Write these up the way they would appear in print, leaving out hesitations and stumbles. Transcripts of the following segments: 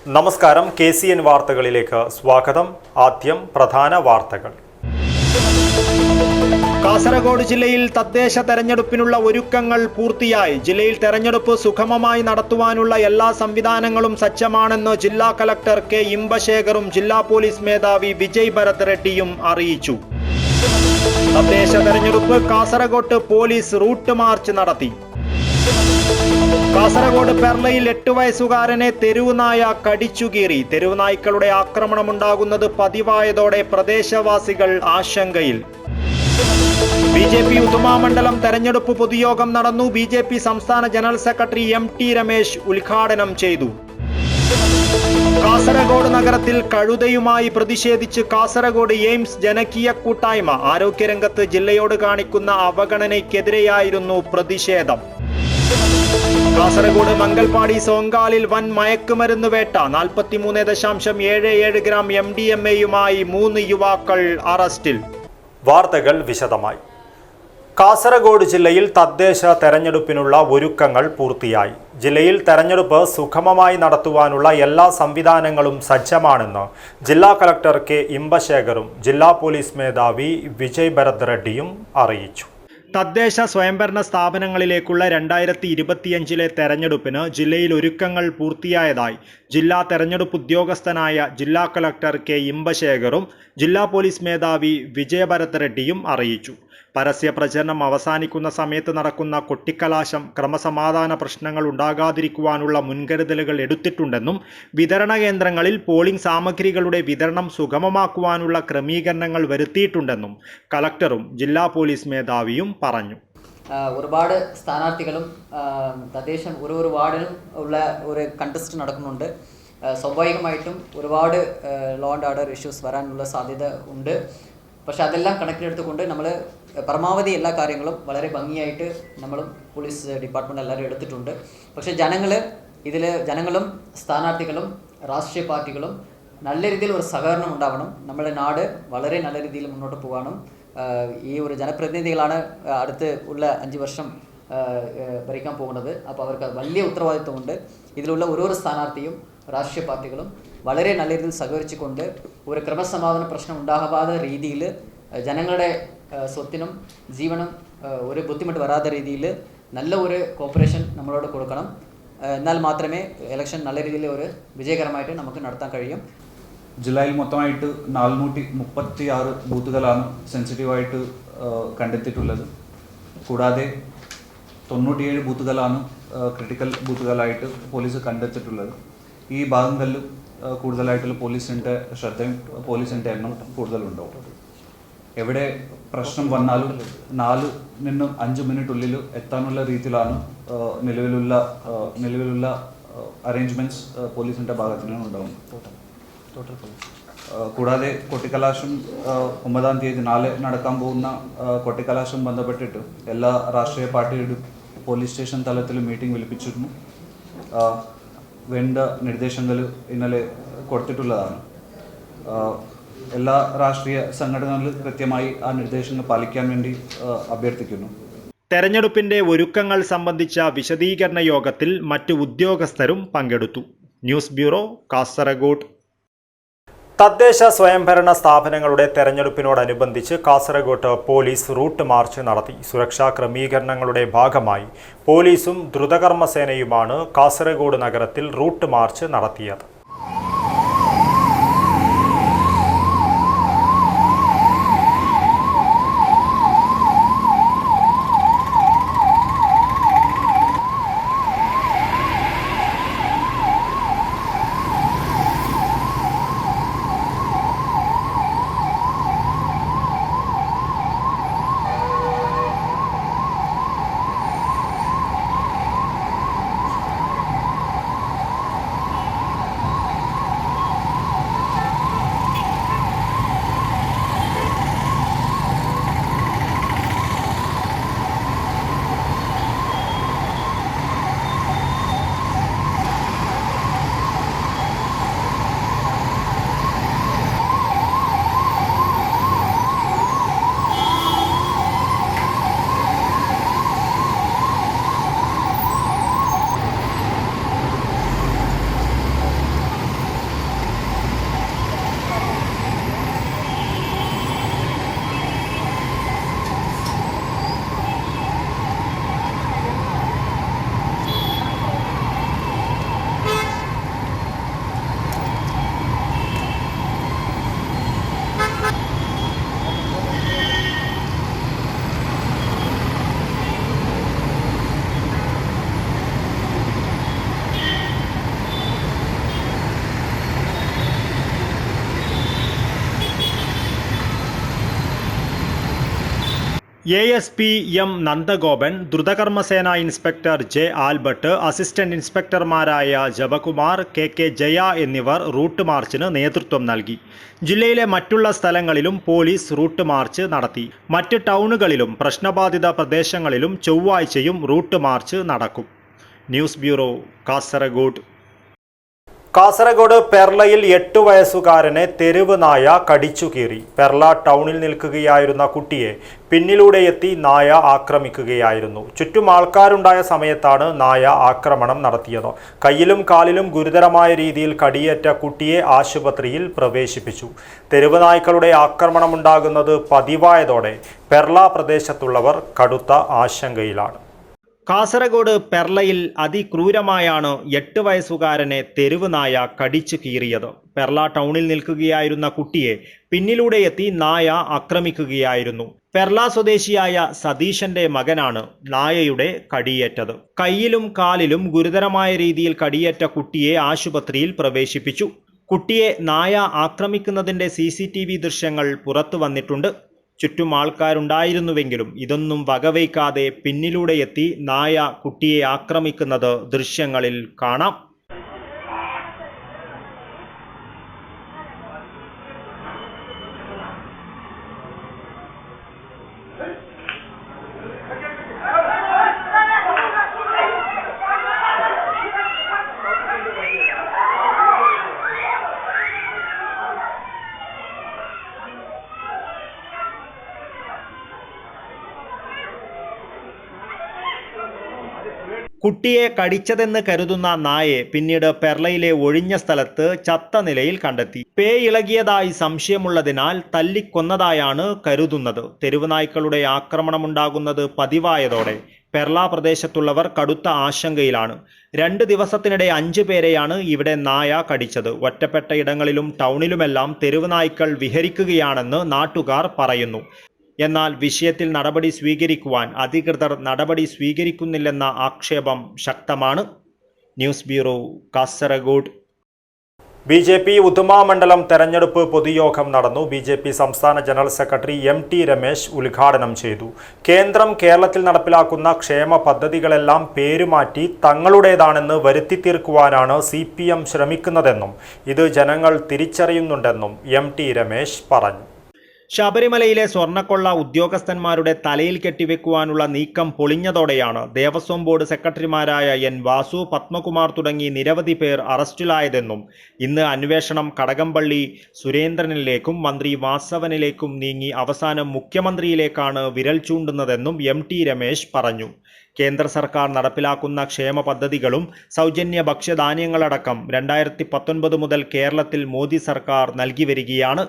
നമസ്കാരം, KCN വാർത്തകളിലേക്ക് സ്വാഗതം. ആദ്യം പ്രധാന വാർത്തകൾ. കാസർഗോഡ് ജില്ലയിൽ തദ്ദേശ തെരഞ്ഞെടുപ്പിനുള്ള ഒരുക്കങ്ങൾ പൂർത്തിയായി. ജില്ലയിൽ തെരഞ്ഞെടുപ്പ് സുഗമമായി നടത്തുവാനുള്ള എല്ലാ സംവിധാനങ്ങളും സജ്ജമാണെന്ന് ജില്ലാ കളക്ടർ കെ ഇമ്പശേഖറും ജില്ലാ പോലീസ് മേധാവി വിജയ് ഭരത് റെഡ്ഡിയും അറിയിച്ചു. തദ്ദേശ തെരഞ്ഞെടുപ്പ് കാസർഗോഡ് പോലീസ് റൂട്ട് മാർച്ച് നടത്തി. കാസർഗോഡ് പെർളയിൽ 8 വയസ്സുകാരനെ തെരുവുനായ കടിച്ചുകീറി. തെരുവുനായ്ക്കളുടെ ആക്രമണമുണ്ടാകുന്നത് പതിവായതോടെ പ്രദേശവാസികൾ ആശങ്കയിൽ. BJP ഉദുമ തെരഞ്ഞെടുപ്പ് പൊതുയോഗം നടന്നു. BJP സംസ്ഥാന ജനറൽ സെക്രട്ടറി MT രമേശ് ഉദ്ഘാടനം ചെയ്തു. കാസർഗോഡ് നഗരത്തിൽ കഴുതയുമായി പ്രതിഷേധിച്ച് കാസർഗോഡ് എയിംസ് ജനകീയ കൂട്ടായ്മ. ആരോഗ്യരംഗത്ത് ജില്ലയോട് കാണിക്കുന്ന അവഗണനയ്ക്കെതിരെയായിരുന്നു പ്രതിഷേധം. കാസർഗോഡ് മംഗൽപാടി സോങ്കാലിൽ വൻ മയക്കുമരുന്ന് വേട്ട. 43.77 ഗ്രാം MDMA-യുമായി 3 യുവാക്കൾ അറസ്റ്റിൽ. വാർത്തകൾ വിശദമായി. കാസർഗോഡ് ജില്ലയിൽ തദ്ദേശ തെരഞ്ഞെടുപ്പിനുള്ള ഒരുക്കങ്ങൾ പൂർത്തിയായി. ജില്ലയിൽ തെരഞ്ഞെടുപ്പ് സുഗമമായി നടത്തുവാനുള്ള എല്ലാ സംവിധാനങ്ങളും സജ്ജമാണെന്ന് ജില്ലാ കളക്ടർ കെ ഇമ്പശേഖറും ജില്ലാ പോലീസ് മേധാവി വിജയ് ഭരത് റെഡ്ഡിയും അറിയിച്ചു. തദ്ദേശ സ്വയംഭരണ സ്ഥാപനങ്ങളിലേക്കുള്ള 2025 തെരഞ്ഞെടുപ്പിന് ജില്ലയിൽ ഒരുക്കങ്ങൾ പൂർത്തിയായതായി ജില്ലാ തെരഞ്ഞെടുപ്പ് ഉദ്യോഗസ്ഥനായ ജില്ലാ കളക്ടർ കെ ഇമ്പശേഖറും ജില്ലാ പോലീസ് മേധാവി വിജയ് ഭരത് റെഡ്ഡിയും അറിയിച്ചു. പരസ്യ പ്രചരണം അവസാനിക്കുന്ന സമയത്ത് നടക്കുന്ന കൊട്ടിക്കലാശം ക്രമസമാധാന പ്രശ്നങ്ങൾ ഉണ്ടാകാതിരിക്കുവാനുള്ള മുൻകരുതലുകൾ എടുത്തിട്ടുണ്ടെന്നും വിതരണ കേന്ദ്രങ്ങളിൽ പോളിംഗ് സാമഗ്രികളുടെ വിതരണം സുഗമമാക്കുവാനുള്ള ക്രമീകരണങ്ങൾ വരുത്തിയിട്ടുണ്ടെന്നും കളക്ടറും ജില്ലാ പോലീസ് മേധാവിയും പറഞ്ഞു. ഒരുപാട് സ്ഥാനാർത്ഥികളും തദ്ദേശം ഒരു വാർഡിലും ഉള്ള ഒരു കണ്ടസ്റ്റ് നടക്കുന്നുണ്ട്. സ്വാഭാവികമായിട്ടും ഒരുപാട് ലോ ആൻഡ് ഓർഡർ ഇഷ്യൂസ് വരാനുള്ള സാധ്യത ഉണ്ട്. പക്ഷെ അതെല്ലാം കണക്കിലെടുത്തുകൊണ്ട് നമ്മൾ പരമാവധി എല്ലാ കാര്യങ്ങളും വളരെ ഭംഗിയായിട്ട് നമ്മളും പോലീസ് ഡിപ്പാർട്ട്മെൻറ്റ് എല്ലാവരും എടുത്തിട്ടുണ്ട്. പക്ഷേ ജനങ്ങളും സ്ഥാനാർത്ഥികളും രാഷ്ട്രീയ പാർട്ടികളും നല്ല രീതിയിൽ ഒരു സഹകരണം ഉണ്ടാവണം. നമ്മുടെ നാട് വളരെ നല്ല രീതിയിൽ മുന്നോട്ട് പോകാനും ഈ ഒരു ജനപ്രതിനിധികളാണ് അടുത്ത് ഉള്ള 5 വർഷം ഭരിക്കാൻ പോകുന്നത്. അപ്പോൾ അവർക്ക് വലിയ ഉത്തരവാദിത്വമുണ്ട്. ഇതിലുള്ള ഓരോ സ്ഥാനാർത്ഥിയും രാഷ്ട്രീയ പാർട്ടികളും വളരെ നല്ല രീതിയിൽ സഹകരിച്ചുകൊണ്ട് ഒരു ക്രമസമാധാന പ്രശ്നം ഉണ്ടാകാത്ത രീതിയിൽ ജനങ്ങളുടെ സ്വത്തിനും ജീവനും ഒരു ബുദ്ധിമുട്ട് വരാത്ത രീതിയിൽ നല്ല ഒരു കോപ്പറേഷൻ നമ്മളോട് കൊടുക്കണം. എന്നാൽ മാത്രമേ ഇലക്ഷൻ നല്ല രീതിയിൽ ഒരു വിജയകരമായിട്ട് നമുക്ക് നടത്താൻ കഴിയും. ജില്ലയിൽ മൊത്തമായിട്ട് 436 ബൂത്തുകളാണ് സെൻസിറ്റീവായിട്ട് കണ്ടെത്തിയിട്ടുള്ളത്. കൂടാതെ 97 ബൂത്തുകളാണ് ക്രിട്ടിക്കൽ ബൂത്തുകളായിട്ട് പോലീസ് കണ്ടെത്തിയിട്ടുള്ളത്. ഈ ഭാഗങ്ങളിൽ കൂടുതലായിട്ടുള്ള പോലീസിൻ്റെ ശ്രദ്ധയും പോലീസിൻ്റെ എണ്ണം കൂടുതലുണ്ടാവും. എവിടെ പ്രശ്നം വന്നാലും 4 നിന്ന് 5 മിനിറ്റുള്ളിൽ എത്താനുള്ള രീതിയിലാണ് നിലവിലുള്ള അറേഞ്ച്മെൻറ്റ്സ് പോലീസിൻ്റെ ഭാഗത്തു നിന്നും ഉണ്ടാവുന്നത്. കൂടാതെ കൊട്ടിക്കലാശം 9-ാം തീയതി നാളെ നടക്കാൻ പോകുന്ന കൊട്ടിക്കലാശം ബന്ധപ്പെട്ടിട്ട് എല്ലാ രാഷ്ട്രീയ പാർട്ടിയുടെയും പോലീസ് സ്റ്റേഷൻ തലത്തിൽ മീറ്റിംഗ് വിളിപ്പിച്ചിരുന്നു. വേണ്ട നിർദ്ദേശങ്ങൾ ഇന്നലെ കൊടുത്തിട്ടുള്ളതാണ്. എല്ലാ രാഷ്ട്രീയ സംഘടനകളും കൃത്യമായി ആ നിർദ്ദേശങ്ങൾ പാലിക്കാൻ വേണ്ടി അഭ്യർത്ഥിക്കുന്നു. തെരഞ്ഞെടുപ്പിന്റെ ഒരുക്കങ്ങൾ സംബന്ധിച്ച വിശദീകരണ യോഗത്തിൽ മറ്റു ഉദ്യോഗസ്ഥരും പങ്കെടുത്തു. News bureau, Kasaragod. തദ്ദേശ സ്വയംഭരണ സ്ഥാപനങ്ങളുടെ തെരഞ്ഞെടുപ്പിനോടനുബന്ധിച്ച് കാസർഗോഡ് പോലീസ് റൂട്ട് മാർച്ച് നടത്തി. സുരക്ഷാ ക്രമീകരണങ്ങളുടെ ഭാഗമായി പോലീസും ദ്രുതകർമ്മസേനയുമാണ് കാസർഗോഡ് നഗരത്തിൽ റൂട്ട് മാർച്ച് നടത്തിയത്. ASP എം നന്ദഗോപൻ, ദ്രുതകർമ്മസേന ഇൻസ്പെക്ടർ ജെ ആൽബർട്ട്, അസിസ്റ്റന്റ് ഇൻസ്പെക്ടർമാരായ ജപകുമാർ, കെ ജയ എന്നിവർ റൂട്ട് മാർച്ചിന് നേതൃത്വം നൽകി. ജില്ലയിലെ മറ്റുള്ള സ്ഥലങ്ങളിലും പോലീസ് റൂട്ട് മാർച്ച് നടത്തി. മറ്റ് ടൗണുകളിലും പ്രശ്നബാധിത പ്രദേശങ്ങളിലും ചൊവ്വാഴ്ചയും റൂട്ട് മാർച്ച് നടക്കും. News bureau, Kasaragod. കാസർഗോഡ് പെർളയിൽ 8 വയസ്സുകാരനെ തെരുവ് നായ കടിച്ചുകീറി. പെർള ടൗണിൽ നിൽക്കുകയായിരുന്ന കുട്ടിയെ പിന്നിലൂടെ എത്തി നായ ആക്രമിക്കുകയായിരുന്നു. ചുറ്റും ആൾക്കാരുണ്ടായ സമയത്താണ് നായ ആക്രമണം നടത്തിയത്. കയ്യിലും കാലിലും ഗുരുതരമായ രീതിയിൽ കടിയേറ്റ കുട്ടിയെ ആശുപത്രിയിൽ പ്രവേശിപ്പിച്ചു. തെരുവ് നായ്ക്കളുടെ ആക്രമണമുണ്ടാകുന്നത് പതിവായതോടെ പെർള പ്രദേശത്തുള്ളവർ കടുത്ത ആശങ്കയിലാണ്. കാസർഗോഡ് പെർളയിൽ അതിക്രൂരമായാണ് 8 വയസ്സുകാരനെ തെരുവ് നായ കടിച്ചു കീറിയത്. പെർള ടൗണിൽ നിൽക്കുകയായിരുന്ന കുട്ടിയെ പിന്നിലൂടെ എത്തി നായ ആക്രമിക്കുകയായിരുന്നു. പെർള സ്വദേശിയായ സതീശന്റെ മകനാണ് നായയുടെ കടിയേറ്റത്. കയ്യിലും കാലിലും ഗുരുതരമായ രീതിയിൽ കടിയേറ്റ കുട്ടിയെ ആശുപത്രിയിൽ പ്രവേശിപ്പിച്ചു. കുട്ടിയെ നായ ആക്രമിക്കുന്നതിന്റെ CCTV ദൃശ്യങ്ങൾ പുറത്തു വന്നിട്ടുണ്ട്. ചുറ്റും ആൾക്കാരുണ്ടായിരുന്നുവെങ്കിലും ഇതൊന്നും വകവയ്ക്കാതെ പിന്നിലൂടെ എത്തി നായ കുട്ടിയെ ആക്രമിക്കുന്നത് ദൃശ്യങ്ങളിൽ കാണാം. കുട്ടിയെ കടിച്ചതെന്ന് കരുതുന്ന നായെ പിന്നീട് പെർളയിലെ ഒഴിഞ്ഞ സ്ഥലത്ത് ചത്ത നിലയിൽ കണ്ടെത്തി. പേയിളകിയതായി സംശയമുള്ളതിനാൽ തല്ലിക്കൊന്നതായാണ് കരുതുന്നത്. തെരുവുനായ്ക്കളുടെ ആക്രമണമുണ്ടാകുന്നത് പതിവായതോടെ പെർള പ്രദേശത്തുള്ളവർ കടുത്ത ആശങ്കയിലാണ്. 2 ദിവസത്തിനിടെ 5 പേരെയാണ് ഇവിടെ നായ കടിച്ചത്. ഒറ്റപ്പെട്ട ഇടങ്ങളിലും ടൗണിലുമെല്ലാം തെരുവുനായ്ക്കൾ വിഹരിക്കുകയാണെന്ന് നാട്ടുകാർ പറയുന്നു. എന്നാൽ വിഷയത്തിൽ നടപടി സ്വീകരിക്കുവാൻ അധികൃതർ നടപടി സ്വീകരിക്കുന്നില്ലെന്ന ആക്ഷേപം ശക്തമാണ്. News bureau, Kasaragod. BJP Uduma മണ്ഡലം തെരഞ്ഞെടുപ്പ് പൊതുയോഗം നടന്നു. BJP സംസ്ഥാന ജനറൽ സെക്രട്ടറി MT രമേശ് ഉദ്ഘാടനം ചെയ്തു. കേന്ദ്രം കേരളത്തിൽ നടപ്പിലാക്കുന്ന ക്ഷേമ പദ്ധതികളെല്ലാം പേരുമാറ്റി തങ്ങളുടേതാണെന്ന് വരുത്തി തീർക്കുവാനാണ് CPM ശ്രമിക്കുന്നതെന്നും ഇത് ജനങ്ങൾ തിരിച്ചറിയുന്നുണ്ടെന്നും MT രമേശ് പറഞ്ഞു. ശബരിമലയിലെ സ്വർണ്ണക്കൊള്ള ഉദ്യോഗസ്ഥന്മാരുടെ തലയിൽ കെട്ടിവെക്കുവാനുള്ള നീക്കം പൊളിഞ്ഞതോടെയാണ് ദേവസ്വം ബോർഡ് സെക്രട്ടറിമാരായ N വാസു, പത്മകുമാർ തുടങ്ങി നിരവധി പേർ അറസ്റ്റിലായതെന്നും ഇന്ന് അന്വേഷണം കടകംപള്ളി സുരേന്ദ്രനിലേക്കും മന്ത്രി വാസവനിലേക്കും നീങ്ങി അവസാനം മുഖ്യമന്ത്രിയിലേക്കാണ് വിരൽ ചൂണ്ടുന്നതെന്നും MT രമേശ് പറഞ്ഞു. കേന്ദ്ര സർക്കാർ നടപ്പിലാക്കുന്ന ക്ഷേമ പദ്ധതികളും സൗജന്യ ഭക്ഷ്യധാന്യങ്ങളടക്കം 2019 മുതൽ കേരളത്തിൽ മോദി സർക്കാർ നൽകി വരികയാണ്.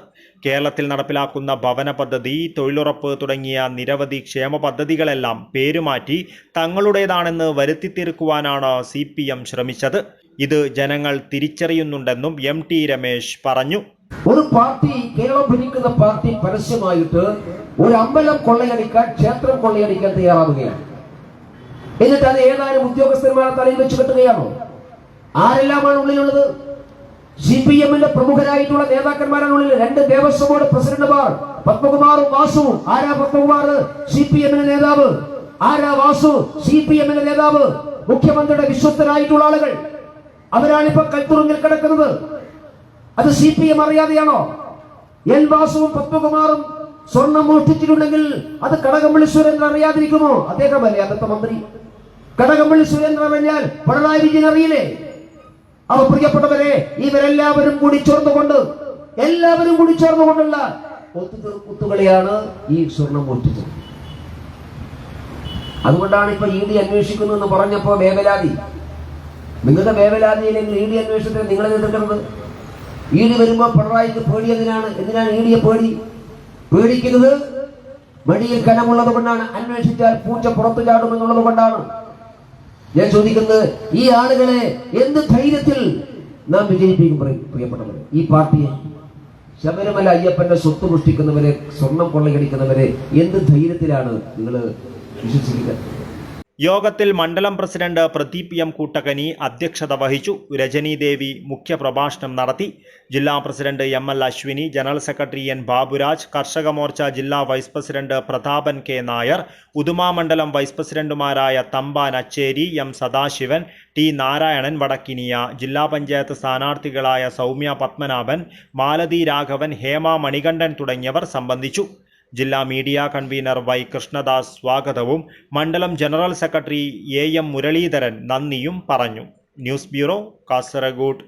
കേരളത്തിൽ നടപ്പിലാക്കുന്ന ഭവന പദ്ധതി, തൊഴിലുറപ്പ് തുടങ്ങിയ നിരവധി ക്ഷേമ പദ്ധതികളെല്ലാം പേരുമാറ്റി തങ്ങളുടേതാണെന്ന് വരുത്തി തീർക്കുവാനാണ് CPM ശ്രമിച്ചത്. ഇത് ജനങ്ങൾ തിരിച്ചറിയുന്നുണ്ടെന്നും MT രമേശ് പറഞ്ഞു. ഒരു പാർട്ടി, കേരളം ഭരിക്കുന്ന പാർട്ടി പരസ്യമായിട്ട് ഒരു അമ്പലം കൊള്ളയടിക്കാൻ, ക്ഷേത്രം കൊള്ളയടിക്കാൻ തയ്യാറാവുകയാണ്. എന്നിട്ട് അത് ഏതാനും ഉദ്യോഗസ്ഥന്മാരെ തലയിൽ വെച്ച് കെട്ടുകയാണോ? ആരെല്ലാമാണ് ഉള്ളിലുള്ളത്? CPM-ന്റെ പ്രമുഖരായിട്ടുള്ള നേതാക്കന്മാരാണ് ഉള്ളിൽ. 2 ദേവസ്വം ബോർഡ് പ്രസിഡന്റുമാർ, പത്മകുമാറും വാസുവും. ആരാ പത്മകുമാർ? CPM-ന്റെ നേതാവ്. ആരാ വാസു? CPM-ന്റെ നേതാവ്. മുഖ്യമന്ത്രിയുടെ വിശ്വസ്തരായിട്ടുള്ള ആളുകൾ. അവരാണിപ്പോ കൽത്തുറുങ്ങിൽ കിടക്കുന്നത്. അത് CPM അറിയാതെയാണോ? N വാസുവും പത്മകുമാറും സ്വർണം മോഷ്ടിച്ചിട്ടുണ്ടെങ്കിൽ അത് കടകംപള്ളി സുരേന്ദ്രൻ അറിയാതിരിക്കുമോ? അദ്ദേഹമല്ലേ അന്നത്തെ മന്ത്രി. കടകംപള്ളി സുരേന്ദ്രൻ പറഞ്ഞാൽ പിണറായി വിജയൻ അറിയില്ലേ? അവർ പ്രിയപ്പെട്ടവരെ, ഇവരെല്ലാവരും കൂടി ചേർന്നുകൊണ്ടുള്ള ഒത്തുകളിയാണ് ഈ സ്വർണം മോഷ്ടിച്ചത്. അതുകൊണ്ടാണ് ഇപ്പൊ ED അന്വേഷിക്കുന്നു എന്ന് പറഞ്ഞപ്പോ വേവലാതി. നിങ്ങളുടെ വേവലാതിയില്ലെങ്കിൽ ED അന്വേഷണത്തിന് നിങ്ങളെ എതിർക്കുന്നത്. ED വരുമ്പോ പിണറായിക്ക് പേടി എന്തിനാണ് ED-യെ പേടിക്കുന്നത്? മടിയിൽ കനമുള്ളത് കൊണ്ടാണ്. അന്വേഷിച്ചാൽ പൂച്ച പുറത്തു ചാടുമെന്നുള്ളത് കൊണ്ടാണ്. ഞാൻ ചോദിക്കുന്നത്, ഈ ആളുകളെ എന്ത് ധൈര്യത്തിൽ നാം വിജയിപ്പിക്കും? പ്രിയപ്പെട്ടവരെ, ഈ പാർട്ടിയെ, ശബരിമല അയ്യപ്പന്റെ സ്വത്ത് പുഷ്ടിക്കുന്നവരെ, സ്വർണം കൊള്ളയടിക്കുന്നവരെ എന്ത് ധൈര്യത്തിലാണ് നിങ്ങൾ വിശ്വസിക്കുക? യോഗത്തിൽ മണ്ഡലം പ്രസിഡന്റ് പ്രദീപ് എം കൂട്ടക്കനി അധ്യക്ഷത വഹിച്ചു. രജനി ദേവി മുഖ്യപ്രഭാഷണം നടത്തി. ജില്ലാ president ML Ashwini, general secretary N Baburaj, Karshaka Morcha ജില്ലാ vice president Prathapan K Nair, Uduma മണ്ഡലം വൈസ് പ്രസിഡന്റുമാരായ തമ്പാൻ അച്ചേരി, M സദാശിവൻ, T നാരായണൻ വടക്കിനിയ, ജില്ലാ പഞ്ചായത്ത് സ്ഥാനാർത്ഥികളായ സൗമ്യ പത്മനാഭൻ, മാലതി രാഘവൻ, ഹേമ മണികണ്ഠൻ തുടങ്ങിയവർ സംബന്ധിച്ചു. ജില്ലാ മീഡിയ കൺവീനർ Y കൃഷ്ണദാസ് സ്വാഗതവും മണ്ഡലം ജനറൽ സെക്രട്ടറി AM മുരളീധരൻ നന്ദിയും പറഞ്ഞു. News bureau, Kasaragod.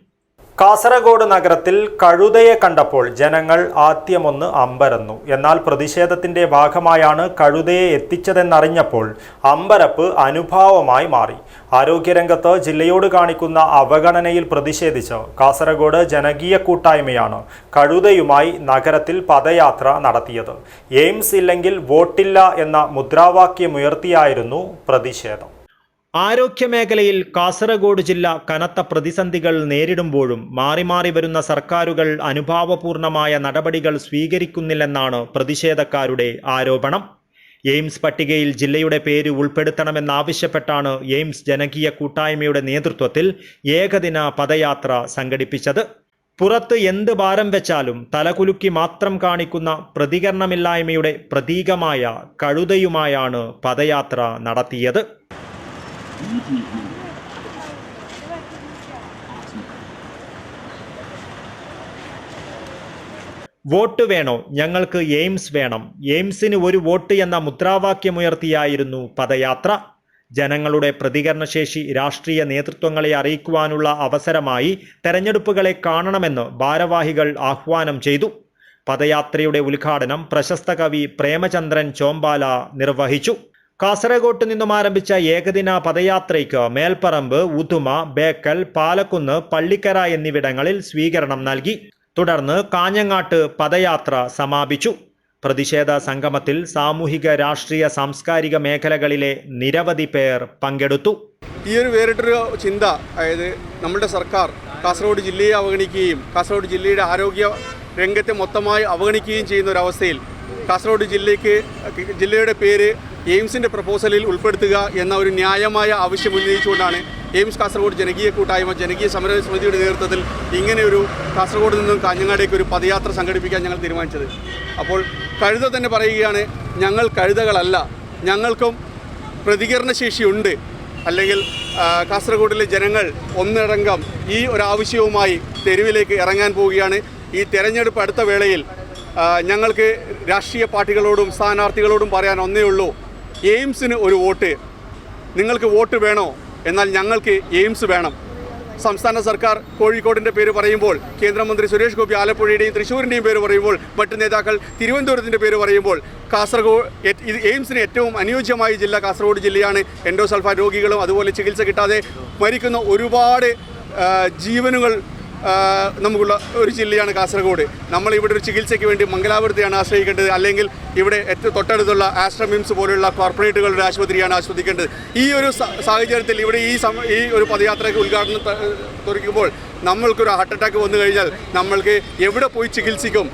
കാസർഗോഡ് നഗരത്തിൽ കഴുതയെ കണ്ടപ്പോൾ ജനങ്ങൾ ആദ്യമൊന്ന് അമ്പരന്നു. എന്നാൽ പ്രതിഷേധത്തിന്റെ ഭാഗമായാണ് കഴുതയെ എത്തിച്ചതെന്നറിഞ്ഞപ്പോൾ അമ്പരപ്പ് അനുഭാവമായി മാറി. ആരോഗ്യരംഗത്ത് ജില്ലയോട് കാണിക്കുന്ന അവഗണനയിൽ പ്രതിഷേധിച്ച് കാസർഗോഡ് ജനകീയ കൂട്ടായ്മയാണ് കഴുതയുമായി നഗരത്തിൽ പദയാത്ര നടത്തിയത്. എയിംസ് ഇല്ലെങ്കിൽ വോട്ടില്ല എന്ന മുദ്രാവാക്യമുയർത്തിയായിരുന്നു പ്രതിഷേധം. ആരോഗ്യമേഖലയിൽ കാസർഗോഡ് ജില്ല കനത്ത പ്രതിസന്ധികൾ നേരിടുമ്പോഴും മാറി മാറി വരുന്ന സർക്കാരുകൾ അനുഭാവപൂർണമായ നടപടികൾ സ്വീകരിക്കുന്നില്ലെന്നാണ് പ്രതിഷേധക്കാരുടെ ആരോപണം. എയിംസ് പട്ടികയിൽ ജില്ലയുടെ പേര് ഉൾപ്പെടുത്തണമെന്നാവശ്യപ്പെട്ടാണ് എയിംസ് ജനകീയ കൂട്ടായ്മയുടെ നേതൃത്വത്തിൽ ഏകദിന പദയാത്ര സംഘടിപ്പിച്ചത്. പുറത്ത് എന്ത് ഭാരം വെച്ചാലും തലകുലുക്കി മാത്രം കാണിക്കുന്ന പ്രതികരണമില്ലായ്മയുടെ പ്രതീകമായ കഴുതയുമായാണ് പദയാത്ര നടത്തിയത്. വോട്ട് വേണോ? ഞങ്ങൾക്ക് എയിംസ് വേണം. എയിംസിന് ഒരു വോട്ട് എന്ന മുദ്രാവാക്യമുയർത്തിയായിരുന്നു പദയാത്ര. ജനങ്ങളുടെ പ്രതികരണശേഷി രാഷ്ട്രീയ നേതൃത്വങ്ങളെ അറിയിക്കുവാനുള്ള അവസരമായി തെരഞ്ഞെടുപ്പുകളെ കാണണമെന്ന് ഭാരവാഹികൾ ആഹ്വാനം ചെയ്തു. പദയാത്രയുടെ ഉദ്ഘാടനം പ്രശസ്ത കവി പ്രേമചന്ദ്രൻ ചോമ്പാല നിർവഹിച്ചു. കാസർഗോട്ട് നിന്നും ആരംഭിച്ച ഏകദിന പദയാത്രയ്ക്ക് മേൽപ്പറമ്പ്, ഉദുമ, ബേക്കൽ, പാലക്കുന്ന്, പള്ളിക്കര എന്നിവിടങ്ങളിൽ സ്വീകരണം നൽകി. തുടർന്ന് കാഞ്ഞങ്ങാട്ട് പദയാത്ര സമാപിച്ചു. പ്രതിഷേധ സംഗമത്തിൽ സാമൂഹിക, രാഷ്ട്രീയ, സാംസ്കാരിക മേഖലകളിലെ നിരവധി പേർ പങ്കെടുത്തു. ഈ ഒരു വേറിട്ടൊരു ചിന്ത, അതായത് നമ്മുടെ സർക്കാർ കാസർഗോഡ് ജില്ലയെ അവഗണിക്കുകയും കാസർഗോഡ് ജില്ലയുടെ ആരോഗ്യ രംഗത്തെ മൊത്തമായി അവഗണിക്കുകയും ചെയ്യുന്ന ഒരവസ്ഥയിൽ കാസർഗോഡ് ജില്ലയുടെ പേര് എയിംസിൻ്റെ പ്രപ്പോസലിൽ ഉൾപ്പെടുത്തുക എന്ന ഒരു ന്യായമായ ആവശ്യം ഉന്നയിച്ചുകൊണ്ടാണ് എയിംസ് കാസർഗോഡ് ജനകീയ കൂട്ടായ്മ ജനകീയ സമര സമിതിയുടെ നേതൃത്വത്തിൽ ഇങ്ങനെയൊരു കാസർഗോഡ് നിന്നും കാഞ്ഞങ്ങാടേക്ക് ഒരു പദയാത്ര സംഘടിപ്പിക്കാൻ ഞങ്ങൾ തീരുമാനിച്ചത്. അപ്പോൾ കഴുത തന്നെ പറയുകയാണ്, ഞങ്ങൾ കഴുതകളല്ല, ഞങ്ങൾക്കും പ്രതികരണശേഷിയുണ്ട്. അല്ലെങ്കിൽ കാസർഗോഡിലെ ജനങ്ങൾ ഒന്നടങ്കം ഈ ഒരാവശ്യവുമായി തെരുവിലേക്ക് ഇറങ്ങാൻ പോവുകയാണ്. ഈ തെരഞ്ഞെടുപ്പ് അടുത്ത വേളയിൽ ഞങ്ങൾക്ക് രാഷ്ട്രീയ പാർട്ടികളോടും സ്ഥാനാർത്ഥികളോടും പറയാൻ ഒന്നേ ഉള്ളൂ, എയിംസിന് ഒരു വോട്ട്. നിങ്ങൾക്ക് വോട്ട് വേണോ? എന്നാൽ ഞങ്ങൾക്ക് എയിംസ് വേണം. സംസ്ഥാന സർക്കാർ കോഴിക്കോടിൻ്റെ പേര് പറയുമ്പോൾ, കേന്ദ്രമന്ത്രി സുരേഷ് ഗോപി ആലപ്പുഴയുടെയും തൃശ്ശൂരിൻ്റെയും പേര് പറയുമ്പോൾ, മറ്റ് നേതാക്കൾ തിരുവനന്തപുരത്തിൻ്റെ പേര് പറയുമ്പോൾ, കാസർഗോഡ് എയിംസിന് ഏറ്റവും അനുയോജ്യമായ ജില്ല കാസർഗോഡ് ജില്ലയാണ്. എൻഡോസൾഫാൻ രോഗികളും അതുപോലെ ചികിത്സ കിട്ടാതെ മരിക്കുന്ന ഒരുപാട് ജീവനുകൾ നമുക്കുള്ള ഒരു ജില്ലയാണ് കാസർഗോഡ്. നമ്മളിവിടെ ഒരു ചികിത്സയ്ക്ക് വേണ്ടി മംഗലാപുരത്തെയാണ് ആശ്രയിക്കേണ്ടത്, അല്ലെങ്കിൽ ഇവിടെ തൊട്ടടുത്തുള്ള ആസ്ട്രമിംസ് പോലുള്ള കോർപ്പറേറ്റുകളുടെ ആശുപത്രിയാണ് ആശ്രയിക്കേണ്ടത്. ഈ ഒരു സാഹചര്യത്തിൽ ഇവിടെ ഈ ഒരു പദയാത്രയ്ക്ക് ഉദ്ഘാടനം തുറക്കുമ്പോൾ നമ്മൾക്കൊരു ഹാർട്ട് അറ്റാക്ക് വന്നു കഴിഞ്ഞാൽ നമ്മൾക്ക് എവിടെ പോയി ചികിത്സിക്കും?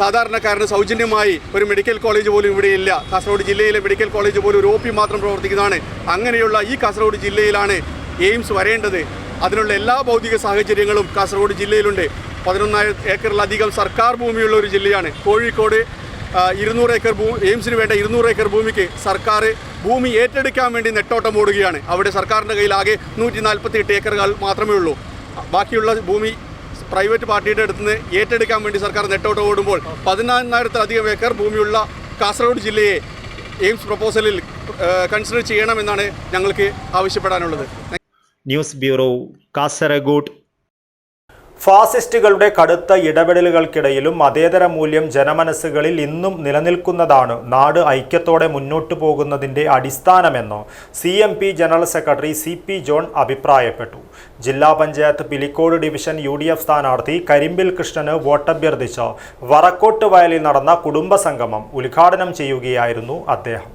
സാധാരണക്കാരന് സൗജന്യമായി ഒരു മെഡിക്കൽ കോളേജ് പോലും ഇവിടെയില്ല. കാസർഗോഡ് ജില്ലയിലെ മെഡിക്കൽ കോളേജ് പോലും ഒരു OP മാത്രം പ്രവർത്തിക്കുന്നതാണ്. അങ്ങനെയുള്ള ഈ കാസർഗോഡ് ജില്ലയിലാണ് എയിംസ് വരേണ്ടത്. അതിനുള്ള എല്ലാ ഭൗതിക സാഹചര്യങ്ങളും കാസർഗോഡ് ജില്ലയിലുണ്ട്. 11,000 ഏക്കറിലധികം സർക്കാർ ഭൂമിയുള്ള ഒരു ജില്ലയാണ് കോഴിക്കോട്. 200 ഏക്കർ എയിംസിന് വേണ്ട 200 ഏക്കർ ഭൂമിക്ക് സർക്കാർ ഭൂമി ഏറ്റെടുക്കാൻ വേണ്ടി നെട്ടോട്ടം ഓടുകയാണ്. അവിടെ സർക്കാരിൻ്റെ കയ്യിൽ ആകെ 148 ഏക്കറുകൾ മാത്രമേ ഉള്ളൂ. ബാക്കിയുള്ള ഭൂമി പ്രൈവറ്റ് പാർട്ടിയുടെ അടുത്ത് നിന്ന് ഏറ്റെടുക്കാൻ വേണ്ടി സർക്കാർ നെട്ടോട്ടം ഓടുമ്പോൾ 14,000-ലധികം ഏക്കർ ഭൂമിയുള്ള കാസർഗോഡ് ജില്ലയെ എയിംസ് പ്രപ്പോസലിൽ കൺസിഡർ ചെയ്യണമെന്നാണ് ഞങ്ങൾക്ക് ആവശ്യപ്പെടാനുള്ളത്. News bureau, Kasaragod. ഫാസിസ്റ്റുകളുടെ കടുത്ത ഇടപെടലുകൾക്കിടയിലും മതേതര മൂല്യം ജനമനസ്സുകളിൽ ഇന്നും നിലനിൽക്കുന്നതാണ് നാട് ഐക്യത്തോടെ മുന്നോട്ടു പോകുന്നതിൻ്റെ അടിസ്ഥാനമെന്ന് CMP general secretary CP John അഭിപ്രായപ്പെട്ടു. ജില്ലാ പഞ്ചായത്ത് പിലിക്കോട് ഡിവിഷൻ UDF സ്ഥാനാർത്ഥി കരിമ്പിൽ കൃഷ്ണന് വോട്ടഭ്യർത്ഥിച്ച് വറക്കോട്ട് വയലിൽ നടന്ന കുടുംബസംഗമം ഉദ്ഘാടനം ചെയ്യുകയായിരുന്നു അദ്ദേഹം.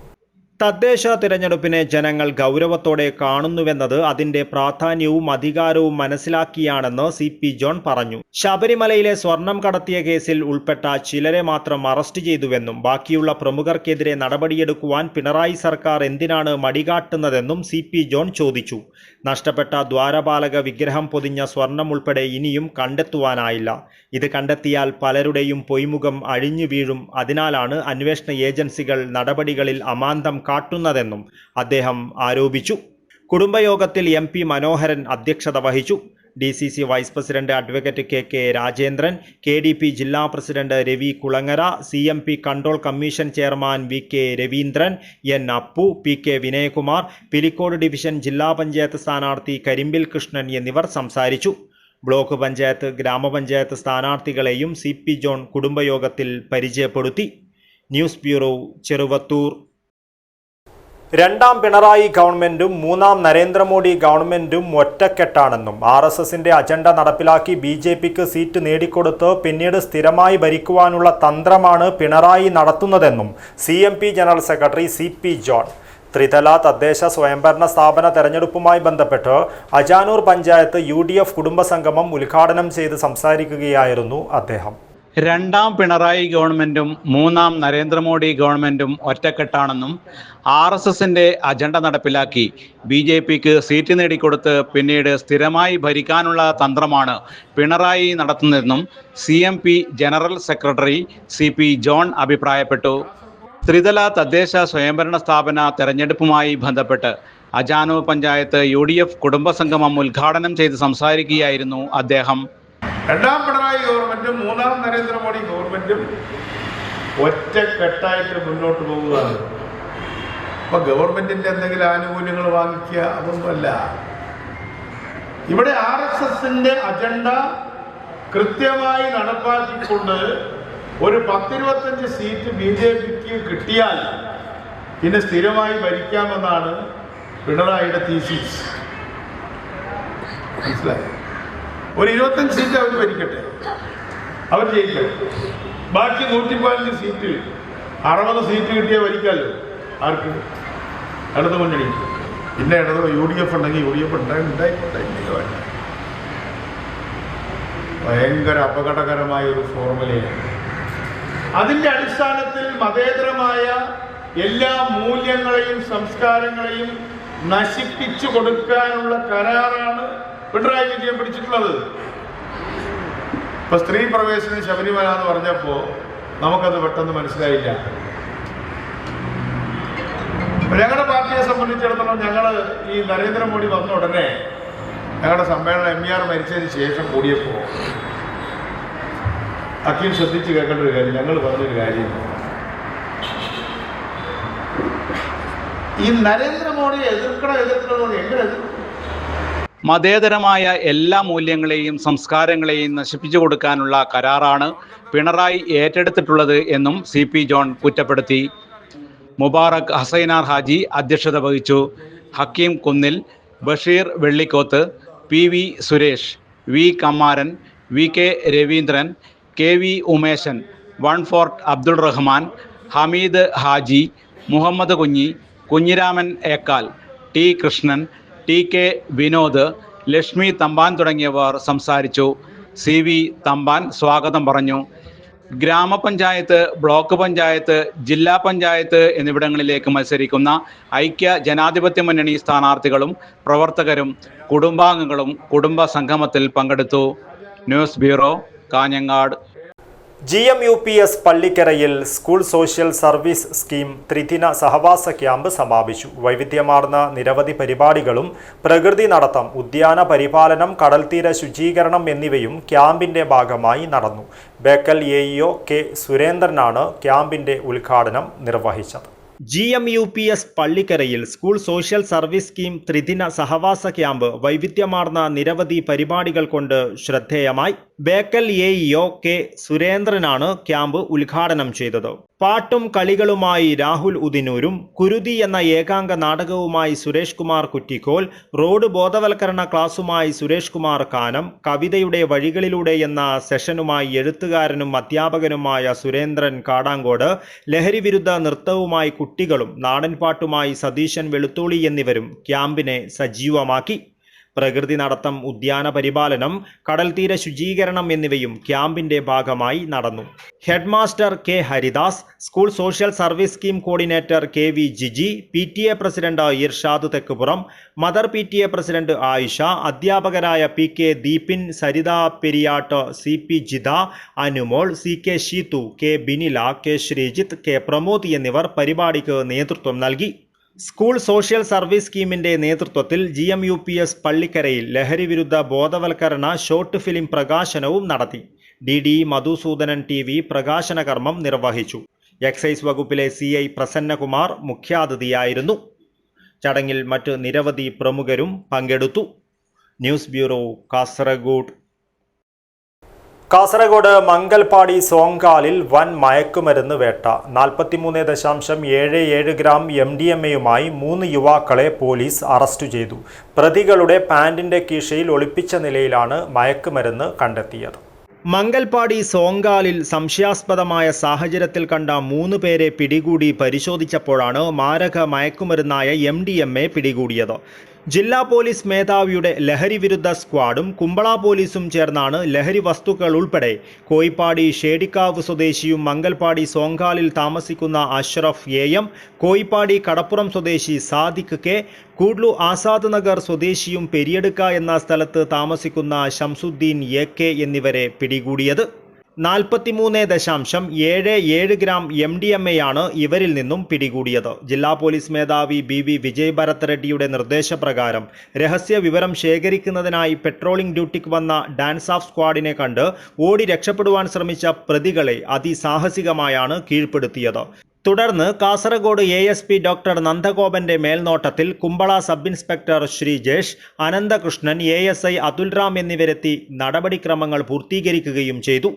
തദ്ദേശ തിരഞ്ഞെടുപ്പിനെ ജനങ്ങൾ ഗൗരവത്തോടെ കാണുന്നുവെന്നത് അതിന്റെ പ്രാധാന്യവും അധികാരവും മനസ്സിലാക്കിയാണെന്ന് CP ജോൺ പറഞ്ഞു. ശബരിമലയിലെ സ്വർണം കടത്തിയ കേസിൽ ഉൾപ്പെട്ട ചിലരെ മാത്രം അറസ്റ്റ് ചെയ്തുവെന്നും ബാക്കിയുള്ള പ്രമുഖർക്കെതിരെ നടപടിയെടുക്കുവാൻ പിണറായി സർക്കാർ എന്തിനാണ് മടികാട്ടുന്നതെന്നും CP ജോൺ ചോദിച്ചു. നഷ്ടപ്പെട്ട ദ്വാരപാലക വിഗ്രഹം പൊതിഞ്ഞ സ്വർണം ഉൾപ്പെടെ ഇനിയും കണ്ടെത്തുവാനായില്ല. ഇത് കണ്ടെത്തിയാൽ പലരുടെയും പൊയ്മുഖം അഴിഞ്ഞു വീഴും. അതിനാലാണ് അന്വേഷണ ഏജൻസികൾ നടപടികളിൽ അമാന്തം കാട്ടുന്നതെന്നും അദ്ദേഹം ആരോപിച്ചു. കുടുംബയോഗത്തിൽ MP മനോഹരൻ അധ്യക്ഷത വഹിച്ചു. DCC vice president advocate KK Rajendran, KDP ജില്ലാ president Ravi Kulangara, CMP control commission chairman VK Raveendran, N Appu, PK Vinayakumar, Pilicode division ജില്ലാ പഞ്ചായത്ത് സ്ഥാനാർത്ഥി കരിമ്പിൽ കൃഷ്ണൻ എന്നിവർ സംസാരിച്ചു. ബ്ലോക്ക് പഞ്ചായത്ത്, ഗ്രാമപഞ്ചായത്ത് സ്ഥാനാർത്ഥികളെയും CP ജോൺ കുടുംബയോഗത്തിൽ പരിചയപ്പെടുത്തി. News bureau, Cheruvathur. രണ്ടാം പിണറായി ഗവൺമെന്റും മൂന്നാം നരേന്ദ്രമോദി ഗവൺമെന്റും ഒറ്റക്കെട്ടാണെന്നും RSSന്റെ അജണ്ട നടപ്പിലാക്കി BJPക്ക് സീറ്റ് നേടിക്കൊടുത്ത് പിന്നീട് സ്ഥിരമായി ഭരിക്കുവാനുള്ള തന്ത്രമാണ് പിണറായി നടത്തുന്നതെന്നും CMP general secretary CP John. ത്രിതല തദ്ദേശ സ്വയംഭരണ സ്ഥാപന തെരഞ്ഞെടുപ്പുമായി ബന്ധപ്പെട്ട് അജാനൂർ പഞ്ചായത്ത് UDF കുടുംബസംഗമം ഉദ്ഘാടനം ചെയ്ത് സംസാരിക്കുകയായിരുന്നു അദ്ദേഹം. രണ്ടാം പിണറായി ഗവൺമെൻറ്റും മൂന്നാം നരേന്ദ്രമോദി ഗവൺമെൻറ്റും ഒറ്റക്കെട്ടാണെന്നും RSSന്റെ അജണ്ട നടപ്പിലാക്കി BJPക്ക് സീറ്റ് നേടിക്കൊടുത്ത് പിന്നീട് സ്ഥിരമായി ഭരിക്കാനുള്ള തന്ത്രമാണ് പിണറായി നടത്തുന്നതെന്നും CMP general secretary CP John അഭിപ്രായപ്പെട്ടു. ത്രിതല തദ്ദേശ സ്വയംഭരണ സ്ഥാപന തെരഞ്ഞെടുപ്പുമായി ബന്ധപ്പെട്ട് അജാനൂർ പഞ്ചായത്ത് UDF കുടുംബസംഗമം ഉദ്ഘാടനം ചെയ്ത് സംസാരിക്കുകയായിരുന്നു അദ്ദേഹം. രണ്ടാം പിണറായി ഗവൺമെന്റും മൂന്നാം നരേന്ദ്രമോദി ഗവൺമെന്റും ഒറ്റക്കെട്ടായിട്ട് മുന്നോട്ട് പോവുകയാണ്. അപ്പൊ ഗവൺമെന്റിന്റെ എന്തെങ്കിലും ആനുകൂല്യങ്ങൾ വാങ്ങിക്കുക അതൊന്നുമല്ല. ഇവിടെ RSSന്റെ അജണ്ട കൃത്യമായി നടപ്പാക്കിക്കൊണ്ട് ഒരു 10-25 സീറ്റ് BJPക്ക് കിട്ടിയാൽ പിന്നെ സ്ഥിരമായി ഭരിക്കാമെന്നാണ് പിണറായിയുടെ തീസിസ്. മനസ്സിലായി? ഒരു 25 സീറ്റ് അവർ ഭരിക്കട്ടെ, അവർ ജയിക്കട്ടെ. ബാക്കി 115 സീറ്റിൽ 60 സീറ്റ് കിട്ടിയാൽ ഭരിക്കാമല്ലോ. ആർക്ക്? ഇടത് മുന്നണി. പിന്നെ UDF ഉണ്ടെങ്കിൽ UDF ഉണ്ടായിക്കോട്ടെ. ഭയങ്കര അപകടകരമായ ഒരു ഫോർമുലയാണ്. അതിൻ്റെ അടിസ്ഥാനത്തിൽ മതേതരമായ എല്ലാ മൂല്യങ്ങളെയും സംസ്കാരങ്ങളെയും നശിപ്പിച്ചു കൊടുക്കാനുള്ള കരാറാണ് പിണറായി വിജയൻ പിടിച്ചിട്ടുള്ളത്. ഇപ്പൊ സ്ത്രീ പ്രവേശനം ശബരിമല എന്ന് പറഞ്ഞപ്പോൾ നമുക്കത് പെട്ടെന്ന് മനസ്സിലായില്ല. ഞങ്ങളുടെ പാർട്ടിയെ സംബന്ധിച്ചിടത്തോളം ഞങ്ങൾ ഈ നരേന്ദ്രമോദി വന്ന ഉടനെ ഞങ്ങളുടെ സമ്മേളനം MR മരിച്ചതിന് ശേഷം കൂടിയപ്പോൾ അഖിൽ ശ്രദ്ധിച്ച് കേൾക്കേണ്ട ഒരു കാര്യം, ഞങ്ങൾ പറഞ്ഞൊരു കാര്യം, ഈ നരേന്ദ്രമോദിയെ എതിർക്കണം എങ്ങനെ എതിർക്കും? മതേതരമായ എല്ലാ മൂല്യങ്ങളെയും സംസ്കാരങ്ങളെയും നശിപ്പിച്ചു കൊടുക്കാനുള്ള കരാറാണ് പിണറായി ഏറ്റെടുത്തിട്ടുള്ളത് എന്നും CP ജോൺ കുറ്റപ്പെടുത്തി. മുബാറക് ഹസൈനാർ ഹാജി അധ്യക്ഷത വഹിച്ചു. ഹക്കീം കുന്നിൽ, Basheer Vellikoth, PV Suresh, V Kammaran, VK Raveendran, KV Umeshan, വൺഫോർട്ട് Abdul Rahman, Hameed Haji, Muhammad Kunhi, Kunhiraman ഏക്കാൽ, T Krishnan, TK Vinod, Lakshmi Thampan തുടങ്ങിയവർ സംസാരിച്ചു. CV തമ്പാൻ സ്വാഗതം പറഞ്ഞു. ഗ്രാമപഞ്ചായത്ത്, ബ്ലോക്ക് പഞ്ചായത്ത്, ജില്ലാ പഞ്ചായത്ത് എന്നിവിടങ്ങളിലേക്ക് മത്സരിക്കുന്ന ഐക്യ ജനാധിപത്യ മുന്നണി സ്ഥാനാർത്ഥികളും പ്രവർത്തകരും കുടുംബാംഗങ്ങളും കുടുംബ സംഗമത്തിൽ പങ്കെടുത്തു. News bureau, Kanhangad. GMUPS പള്ളിക്കരയിൽ സ്കൂൾ സോഷ്യൽ സർവീസ് സ്കീം ത്രിദിന സഹവാസ ക്യാമ്പ് സമാപിച്ചു. വൈവിധ്യമാർന്ന നിരവധി പരിപാടികളും പ്രകൃതി നടത്തം, ഉദ്യാന പരിപാലനം, കടൽത്തീര ശുചീകരണം എന്നിവയും ക്യാമ്പിന്റെ ഭാഗമായി നടന്നു. ബേക്കൽ AEO K സുരേന്ദ്രനാണ് ക്യാമ്പിന്റെ ഉദ്ഘാടനം നിർവഹിച്ചത്. GMUPS പള്ളിക്കരയിൽ സ്കൂൾ സോഷ്യൽ സർവീസ് സ്കീം ത്രിദിന സഹവാസ ക്യാമ്പ് വൈവിധ്യമാർന്ന നിരവധി പരിപാടികൾ കൊണ്ട് ശ്രദ്ധേയമായി. ബേക്കൽ AEO K സുരേന്ദ്രനാണ് ക്യാമ്പ് ഉദ്ഘാടനം ചെയ്തത്. പാട്ടും കളികളുമായി രാഹുൽ ഉദിനൂരും, കുരുതി എന്ന ഏകാംഗ നാടകവുമായി സുരേഷ് കുമാർ കുറ്റിക്കോൽ, റോഡ് ബോധവൽക്കരണ ക്ലാസുമായി സുരേഷ് കുമാർ കാനം, കവിതയുടെ വഴികളിലൂടെ എന്ന സെഷനുമായി എഴുത്തുകാരനും അധ്യാപകനുമായ സുരേന്ദ്രൻ കാടാങ്കോട്, ലഹരിവിരുദ്ധ നൃത്തവുമായി കുട്ടികളും നാടൻപാട്ടുമായി സതീശൻ വെളുത്തോളി എന്നിവരും ക്യാമ്പിനെ സജീവമാക്കി. പ്രകൃതി നടത്തം, ഉദ്യാന പരിപാലനം, കടൽത്തീര ശുചീകരണം എന്നിവയും ക്യാമ്പിന്റെ ഭാഗമായി നടന്നു. Headmaster K Haridas, school social service scheme coordinator K V Jiji, PTA president Irshad Thekkupuram, mother PTA president Ayisha, അധ്യാപകരായ PK Deepin, Saritha Periyatt, CP Jitha, Anumol, CK Sheethu, K Binila, K Sreejith, K Pramod എന്നിവർ പരിപാടിക്ക് നേതൃത്വം നൽകി. സ്കൂൾ സോഷ്യൽ സർവീസ് സ്കീമിന്റെ നേതൃത്വത്തിൽ GMUPS പള്ളിക്കരയിൽ ലഹരിവിരുദ്ധ ബോധവൽക്കരണ ഷോർട്ട് ഫിലിം പ്രകാശനവും നടത്തി. DD മധുസൂദനൻ TV പ്രകാശന കർമ്മം നിർവഹിച്ചു. എക്സൈസ് വകുപ്പിലെ CI പ്രസന്നകുമാർ മുഖ്യാതിഥിയായിരുന്നു. ചടങ്ങിൽ മറ്റ് നിരവധി പ്രമുഖരും പങ്കെടുത്തു. News bureau, Kasaragod. കാസർഗോഡ് മംഗൽപാടി സോങ്കാലിൽ വൻ മയക്കുമരുന്ന് വേട്ട. 43.77 ഗ്രാം MDMAയുമായി 3 യുവാക്കളെ പോലീസ് അറസ്റ്റ് ചെയ്തു. പ്രതികളുടെ പാന്റിന്റെ കീശയിൽ ഒളിപ്പിച്ച നിലയിലാണ് മയക്കുമരുന്ന് കണ്ടെത്തിയത്. മംഗൽപാടി സോങ്കാലിൽ സംശയാസ്പദമായ സാഹചര്യത്തിൽ കണ്ട 3 പേരെ പിടികൂടി പരിശോധിച്ചപ്പോഴാണ് മാരക മയക്കുമരുന്നായ MDMA പിടികൂടിയത്. ജില്ലാ പോലീസ് മേധാവിയുടെ ലഹരി വിരുദ്ധ സ്ക്വാഡും കുമ്പള പോലീസും ചേർന്നാണ് ലഹരി വസ്തുക്കൾ ഉൾപ്പെടെ കോയിപ്പാടി ഷേടിക്കാവ് സ്വദേശിയും മംഗൽപാടി സോങ്കാലിൽ താമസിക്കുന്ന അഷ്റഫ് AM, കോയിപ്പാടി കടപ്പുറം സ്വദേശി സാദിഖ് K, കൂഡ്ലു ആസാദ് നഗർ സ്വദേശിയും പെരിയടുക്ക എന്ന സ്ഥലത്ത് താമസിക്കുന്ന ഷംസുദ്ദീൻ AK എന്നിവരെ പിടികൂടിയത്. 43.77 ഗ്രാം MDMAയാണ് ഇവരിൽ നിന്നും പിടികൂടിയത്. ജില്ലാ പോലീസ് മേധാവി BV വിജയ് ഭരത് റെഡ്ഡിയുടെ നിർദ്ദേശപ്രകാരം രഹസ്യ വിവരം ശേഖരിക്കുന്നതിനായി പെട്രോളിംഗ് ഡ്യൂട്ടിക്ക് വന്ന ഡാൻസ് ഓഫ് സ്ക്വാഡിനെ കണ്ട് ഓടി രക്ഷപ്പെടുവാൻ ശ്രമിച്ച പ്രതികളെ അതിസാഹസികമായാണ് കീഴ്പ്പെടുത്തിയത്. തുടർന്ന് കാസർഗോഡ് ASP ഡോക്ടർ നന്ദഗോപന്റെ മേൽനോട്ടത്തിൽ Kumbla sub inspector Sreejesh, Ananthakrishnan, ASI Athulram എന്നിവരെത്തി നടപടിക്രമങ്ങൾ പൂർത്തീകരിക്കുകയും ചെയ്തു.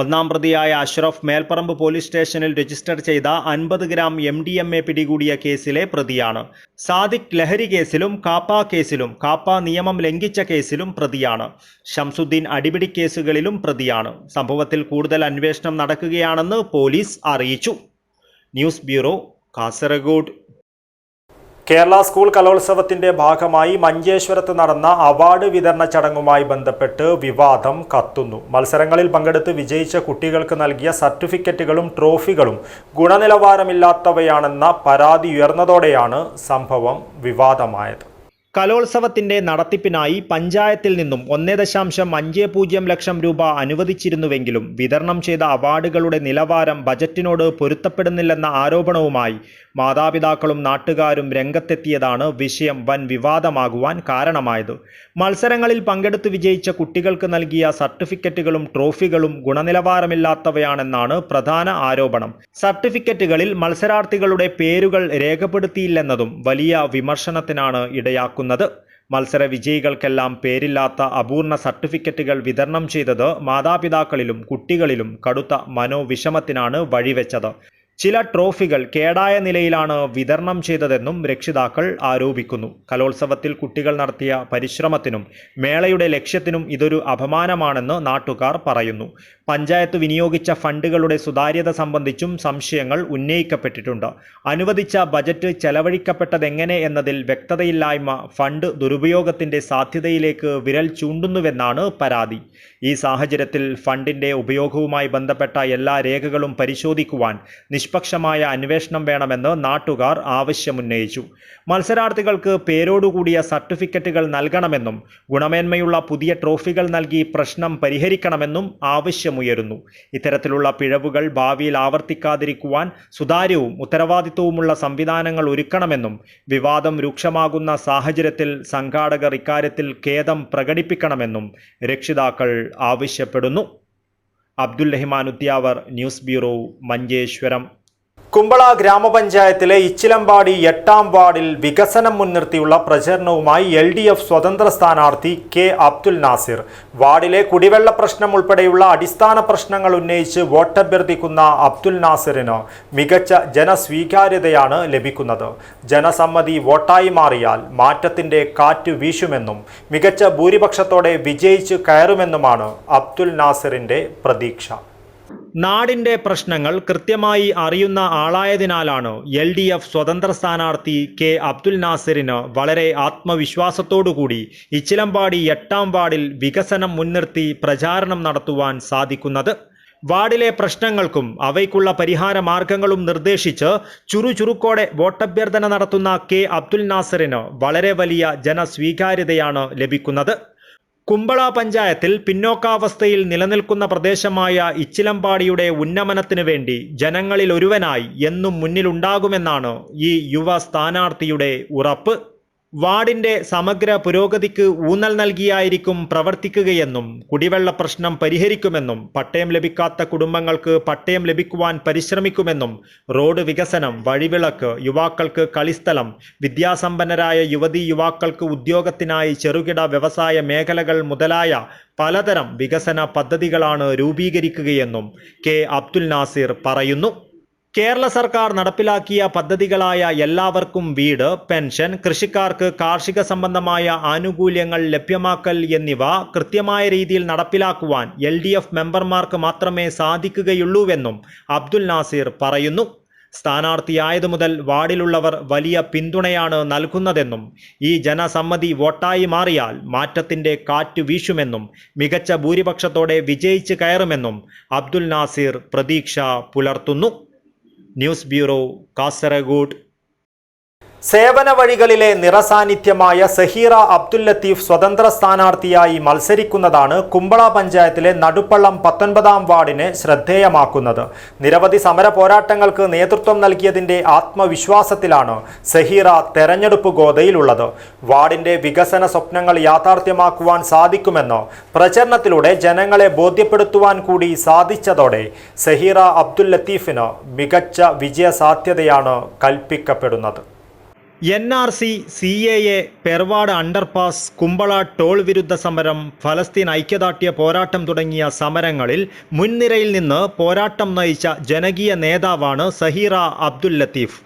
ഒന്നാം പ്രതിയായ അഷ്റഫ് മേൽപ്പറമ്പ് പോലീസ് സ്റ്റേഷനിൽ രജിസ്റ്റർ ചെയ്ത 50 ഗ്രാം MDMA പിടികൂടിയ കേസിലെ പ്രതിയാണ്. സാദിഖ് ലഹരി കേസിലും കാപ്പ കേസിലും കാപ്പ നിയമം ലംഘിച്ച കേസിലും പ്രതിയാണ്. ഷംസുദ്ദീൻ അടിപിടി കേസുകളിലും പ്രതിയാണ്. സംഭവത്തിൽ കൂടുതൽ അന്വേഷണം നടക്കുകയാണെന്ന് പോലീസ് അറിയിച്ചു. News bureau, Kasaragod. Kerala school കലോത്സവത്തിന്റെ ഭാഗമായി മഞ്ചേശ്വരത്ത് നടന്ന അവാർഡ് വിതരണ ചടങ്ങുമായി ബന്ധപ്പെട്ട് വിവാദം കത്തുന്നു. മത്സരങ്ങളിൽ പങ്കെടുത്ത് വിജയിച്ച കുട്ടികൾക്ക് നൽകിയ സർട്ടിഫിക്കറ്റുകളും ട്രോഫികളും ഗുണനിലവാരമില്ലാത്തവയാണെന്ന പരാതി ഉയർന്നതോടെയാണ് സംഭവം വിവാദമായത്. കലോത്സവത്തിന്റെ നടത്തിപ്പിനായി പഞ്ചായത്തിൽ നിന്നും 1.50 ലക്ഷം രൂപ അനുവദിച്ചിരുന്നുവെങ്കിലും വിതരണം ചെയ്ത അവാർഡുകളുടെ നിലവാരം ബജറ്റിനോട് പൊരുത്തപ്പെടുന്നില്ലെന്ന ആരോപണവുമായി മാതാപിതാക്കളും നാട്ടുകാരും രംഗത്തെത്തിയതാണ് വിഷയം വൻ വിവാദമാകുവാൻ കാരണമായത്. മത്സരങ്ങളിൽ പങ്കെടുത്ത് വിജയിച്ച കുട്ടികൾക്ക് നൽകിയ സർട്ടിഫിക്കറ്റുകളും ട്രോഫികളും ഗുണനിലവാരമില്ലാത്തവയാണെന്നാണ് പ്രധാന ആരോപണം. സർട്ടിഫിക്കറ്റുകളിൽ മത്സരാർത്ഥികളുടെ പേരുകൾ രേഖപ്പെടുത്തിയില്ലെന്നതും വലിയ വിമർശനത്തിനാണ് ഇടയാക്കുന്നത്. മത്സര വിജയികൾക്കെല്ലാം പേരില്ലാത്ത അപൂർണ സർട്ടിഫിക്കറ്റുകൾ വിതരണം ചെയ്തത് മാതാപിതാക്കളിലും കുട്ടികളിലും കടുത്ത മനോവിഷമത്തിനാണ് വഴിവെച്ചത്. ചില ട്രോഫികൾ കേടായ നിലയിലാണ് വിതരണം ചെയ്തതെന്നും രക്ഷിതാക്കൾ ആരോപിക്കുന്നു. കലോത്സവത്തിൽ കുട്ടികൾ നടത്തിയ പരിശ്രമത്തിനും മേളയുടെ ലക്ഷ്യത്തിനും ഇതൊരു അപമാനമാണെന്ന് നാട്ടുകാർ പറയുന്നു. പഞ്ചായത്ത് വിനിയോഗിച്ച ഫണ്ടുകളുടെ സുതാര്യത സംബന്ധിച്ചും സംശയങ്ങൾ ഉന്നയിക്കപ്പെട്ടിട്ടുണ്ട്. അനുവദിച്ച ബജറ്റ് ചെലവഴിക്കപ്പെട്ടതെങ്ങനെ എന്നതിൽ വ്യക്തതയില്ലായ്മ ഫണ്ട് ദുരുപയോഗത്തിന്റെ സാധ്യതയിലേക്ക് വിരൽ ചൂണ്ടുന്നുവെന്നാണ് പരാതി. ഈ സാഹചര്യത്തിൽ ഫണ്ടിന്റെ ഉപയോഗവുമായി ബന്ധപ്പെട്ട എല്ലാ രേഖകളും പരിശോധിക്കുവാൻ നിഷ്പക്ഷമായ അന്വേഷണം വേണമെന്ന് നാട്ടുകാർ ആവശ്യമുന്നയിച്ചു. മത്സരാർത്ഥികൾക്ക് പേരോടുകൂടിയ സർട്ടിഫിക്കറ്റുകൾ നൽകണമെന്നും ഗുണമേന്മയുള്ള പുതിയ ട്രോഫികൾ നൽകി പ്രശ്നം പരിഹരിക്കണമെന്നും ആവശ്യമുയരുന്നു. ഇത്തരത്തിലുള്ള പിഴവുകൾ ഭാവിയിൽ ആവർത്തിക്കാതിരിക്കുവാൻ സുതാര്യവും ഉത്തരവാദിത്വവുമുള്ള സംവിധാനങ്ങൾ ഒരുക്കണമെന്നും വിവാദം രൂക്ഷമാകുന്ന സാഹചര്യത്തിൽ സംഘാടകർ ഇക്കാര്യത്തിൽ ഖേദം പ്രകടിപ്പിക്കണമെന്നും രക്ഷിതാക്കൾ ആവശ്യപ്പെടുന്നു. Abdul Rahman Udyavar, news bureau, Manjeshwaram. കുമ്പള ഗ്രാമപഞ്ചായത്തിലെ ഇച്ചിലമ്പാടി 8-ാം വാർഡിൽ വികസനം മുൻനിർത്തിയുള്ള പ്രചരണവുമായി LDF സ്വതന്ത്ര സ്ഥാനാർത്ഥി കെ അബ്ദുൽ നാസിർ. വാർഡിലെ കുടിവെള്ള പ്രശ്നം ഉൾപ്പെടെയുള്ള അടിസ്ഥാന പ്രശ്നങ്ങൾ ഉന്നയിച്ച് വോട്ടഭ്യർത്ഥിക്കുന്ന അബ്ദുൽ നാസിറിന് മികച്ച ജനസ്വീകാര്യതയാണ് ലഭിക്കുന്നത്. ജനസമ്മതി വോട്ടായി മാറിയാൽ മാറ്റത്തിന്റെ കാറ്റ് വീശുമെന്നും മികച്ച ഭൂരിപക്ഷത്തോടെ വിജയിച്ച് കയറുമെന്നുമാണ് അബ്ദുൽ നാസിറിന്റെ പ്രതീക്ഷ. നാടിന്റെ പ്രശ്നങ്ങൾ കൃത്യമായി അറിയുന്ന ആളായതിനാലാണ് LDF സ്വതന്ത്ര സ്ഥാനാർത്ഥി കെ അബ്ദുൽ നാസിറിന് വളരെ ആത്മവിശ്വാസത്തോടുകൂടി ഇച്ചിലമ്പാടി 8-ാം വാർഡിൽ വികസനം മുൻനിർത്തി പ്രചാരണം നടത്തുവാൻ സാധിക്കുന്നത്. വാർഡിലെ പ്രശ്നങ്ങൾക്കും അവയ്ക്കുള്ള പരിഹാര മാർഗങ്ങളും നിർദ്ദേശിച്ച് ചുറുചുറുക്കോടെ വോട്ടഭ്യർത്ഥന നടത്തുന്ന കെ അബ്ദുൽ നാസിറിന് വളരെ വലിയ ജനസ്വീകാര്യതയാണ് ലഭിക്കുന്നത്. കുമ്പള പഞ്ചായത്തിൽ പിന്നോക്കാവസ്ഥയിൽ നിലനിൽക്കുന്ന പ്രദേശമായ ഇച്ചിലമ്പാടിയുടെ ഉന്നമനത്തിനു വേണ്ടി ജനങ്ങളിൽ ഒരുവനായി എന്നും മുന്നിലുണ്ടാകുമെന്നാണ് ഈ യുവ സ്ഥാനാർത്ഥിയുടെ ഉറപ്പ്. വാർഡിന്റെ സമഗ്ര പുരോഗതിക്ക് ഊന്നൽ നൽകിയായിരിക്കും പ്രവർത്തിക്കുകയെന്നും കുടിവെള്ള പ്രശ്നം പരിഹരിക്കുമെന്നും പട്ടയം ലഭിക്കാത്ത കുടുംബങ്ങൾക്ക് പട്ടയം ലഭിക്കുവാൻ പരിശ്രമിക്കുമെന്നും റോഡ് വികസനം, വഴിവിളക്ക്, യുവാക്കൾക്ക് കളിസ്ഥലം, വിദ്യാസമ്പന്നരായ യുവതീ യുവാക്കൾക്ക് ഉദ്യോഗത്തിനായി ചെറുകിട വ്യവസായ മേഖലകൾ മുതലായ പലതരം വികസന പദ്ധതികളാണ് രൂപീകരിക്കുകയെന്നും കെ അബ്ദുൽ നാസിർ പറയുന്നു. കേരള സർക്കാർ നടപ്പിലാക്കിയ പദ്ധതികളായ എല്ലാവർക്കും വീട്, പെൻഷൻ, കൃഷിക്കാർക്ക് കാർഷിക സംബന്ധമായ ആനുകൂല്യങ്ങൾ ലഭ്യമാക്കൽ എന്നിവ കൃത്യമായ രീതിയിൽ നടപ്പിലാക്കുവാൻ LDF മെമ്പർമാർക്ക് മാത്രമേ സാധിക്കുകയുള്ളൂവെന്നും അബ്ദുൽ നാസിർ പറയുന്നു. സ്ഥാനാർത്ഥിയായതു മുതൽ വാർഡിലുള്ളവർ വലിയ പിന്തുണയാണ് നൽകുന്നതെന്നും ഈ ജനസമ്മതി വോട്ടായി മാറിയാൽ മാറ്റത്തിന്റെ കാറ്റ് വീശുമെന്നും മികച്ച ഭൂരിപക്ഷത്തോടെ വിജയിച്ച് കയറുമെന്നും അബ്ദുൽ നാസിർ പ്രതീക്ഷ പുലർത്തുന്നു. News bureau, Kasaragod. സേവന വഴികളിലെ നിറസാന്നിധ്യമായ സഹീറ അബ്ദുൽ ലത്തീഫ് സ്വതന്ത്ര സ്ഥാനാർത്ഥിയായി മത്സരിക്കുന്നതാണ് കുമ്പള പഞ്ചായത്തിലെ നടുപ്പള്ളം 19-ാം വാർഡിനെ ശ്രദ്ധേയമാക്കുന്നത്. നിരവധി സമര പോരാട്ടങ്ങൾക്ക് നേതൃത്വം നൽകിയതിന്റെ ആത്മവിശ്വാസത്തിലാണ് സഹീറ തെരഞ്ഞെടുപ്പ് ഗോതയിലുള്ളത്. വാർഡിന്റെ വികസന സ്വപ്നങ്ങൾ യാഥാർത്ഥ്യമാക്കുവാൻ സാധിക്കുമെന്ന് പ്രചരണത്തിലൂടെ ജനങ്ങളെ ബോധ്യപ്പെടുത്തുവാൻ കൂടി സാധിച്ചതോടെ സഹീറ അബ്ദുൽ ലത്തീഫിന് മികച്ച വിജയസാധ്യതയാണ് കൽപ്പിക്കപ്പെടുന്നത്. NRC, CAA, Perwad underpass, Kumbla toll വിരുദ്ധ സമരം, ഫലസ്തീൻ ഐക്യദാർഢ്യ പോരാട്ടം തുടങ്ങിയ സമരങ്ങളിൽ മുൻനിരയിൽ നിന്ന് പോരാട്ടം നയിച്ച ജനകീയ നേതാവാണ് സഹീറ അബ്ദുൽ ലത്തീഫ്.